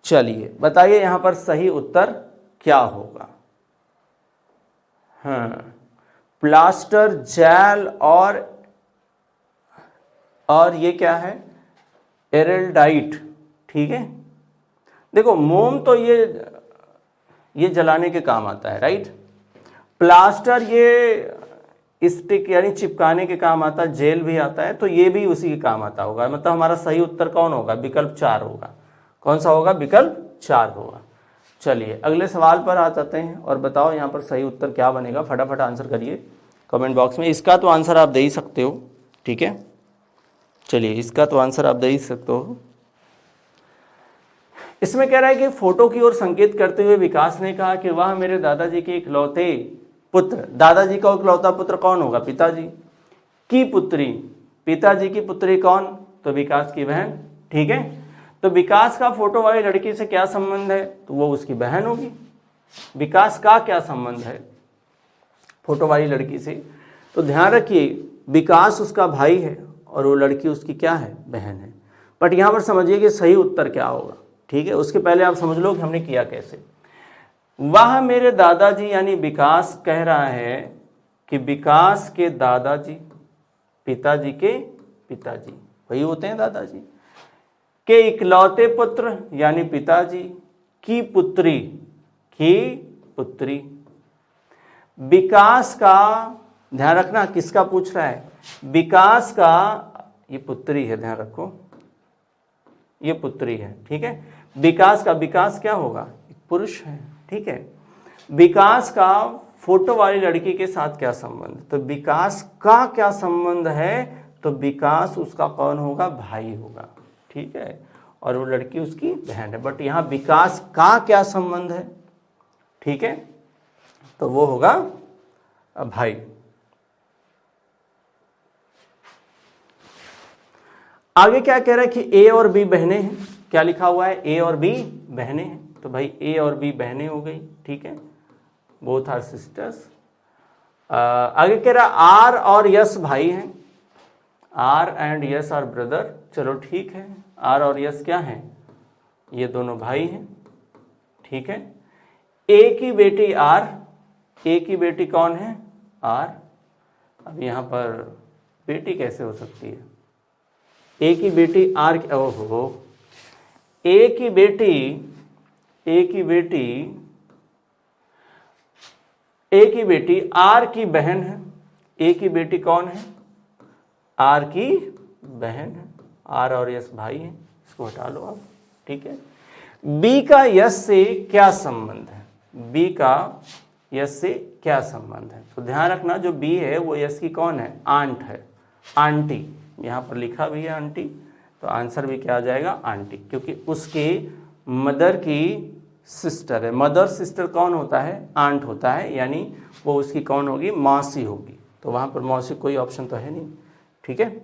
चलिए बताइए यहाँ पर सही उत्तर क्या होगा। हाँ, प्लास्टर, जेल और ये क्या है? एरेल्डाइट, ठीक है। देखो मोम तो ये जलाने के काम आता है, राइट। प्लास्टर ये स्टिक यानी चिपकाने के काम आता है, जेल भी आता है, तो ये भी उसी के काम आता होगा। मतलब हमारा सही उत्तर कौन होगा? विकल्प 4 होगा। कौन सा होगा? विकल्प 4 होगा। चलिए अगले सवाल पर आ जाते हैं और बताओ यहाँ पर सही उत्तर क्या बनेगा। फटाफट आंसर करिए कमेंट बॉक्स में। इसका तो आंसर आप दे ही सकते हो, ठीक है। चलिए इसका तो आंसर आप दे ही सकते हो। इसमें कह रहा है कि फोटो की ओर संकेत करते हुए विकास ने कहा कि वह मेरे दादाजी के इकलौते पुत्र, दादाजी का इकलौता पुत्र कौन होगा? पिताजी की पुत्री। पिताजी की पुत्री कौन? तो विकास की बहन, ठीक है। तो विकास का फोटो वाली लड़की से क्या संबंध है? तो वो उसकी बहन होगी। विकास का क्या संबंध है फोटो वाली लड़की से? तो ध्यान रखिए विकास उसका भाई है और वो लड़की उसकी क्या है? बहन है। बट यहाँ पर समझिए कि सही उत्तर क्या होगा, ठीक है। उसके पहले आप समझ लो कि हमने किया कैसे। वह मेरे दादाजी यानी विकास कह रहा है कि विकास के दादाजी, पिताजी के पिताजी वही होते हैं दादाजी, के इकलौते पुत्र यानी पिताजी, की पुत्री विकास का, ध्यान रखना किसका पूछ रहा है? विकास का, ये पुत्री है, ध्यान रखो ये पुत्री है, ठीक है। विकास का, विकास क्या होगा? एक पुरुष है, ठीक है। विकास का फोटो वाली लड़की के साथ क्या संबंध? तो विकास का क्या संबंध है? तो विकास उसका कौन होगा? भाई होगा, ठीक है, और वो लड़की उसकी बहन है। बट यहाँ विकास का क्या संबंध है, ठीक है, तो वो होगा भाई। आगे क्या कह रहा है कि ए और बी बहनें हैं। क्या लिखा हुआ है? ए और बी बहनें हैं। तो भाई ए और बी बहनें हो गई, ठीक है, बोथ आर सिस्टर्स। आगे कह रहा आर और यस भाई हैं। R and S are brother. चलो ठीक है, आर और यस क्या हैं? ये दोनों भाई हैं, ठीक है। ए की बेटी आर, ए की बेटी कौन है? आर। अब यहाँ पर बेटी कैसे हो सकती है, ए की बेटी आर, ओहो, ए की बेटी आर की बहन है। ए की बेटी कौन है, आर की बहन है। आर और यस भाई है, इसको हटा लो आप, ठीक है। बी का यस से क्या संबंध है, बी का यस से क्या संबंध है, तो ध्यान रखना जो बी है वो यस की कौन है, आंट है, आंटी। यहाँ पर लिखा भी है आंटी, तो आंसर भी क्या आ जाएगा, आंटी, क्योंकि उसके मदर की सिस्टर है। मदर सिस्टर कौन होता है, आंट होता है, यानी वो उसकी कौन होगी, मौसी होगी। तो वहाँ पर मौसी कोई ऑप्शन तो है नहीं, ठीक है।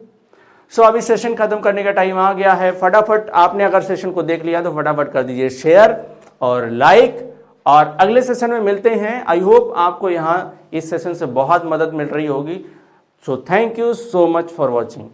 सो अभी सेशन खत्म करने का टाइम आ गया है। फटाफट आपने अगर सेशन को देख लिया तो फटाफट कर दीजिए शेयर और लाइक, और अगले सेशन में मिलते हैं। आई होप आपको यहाँ इस सेशन से बहुत मदद मिल रही होगी। So thank you so much for watching.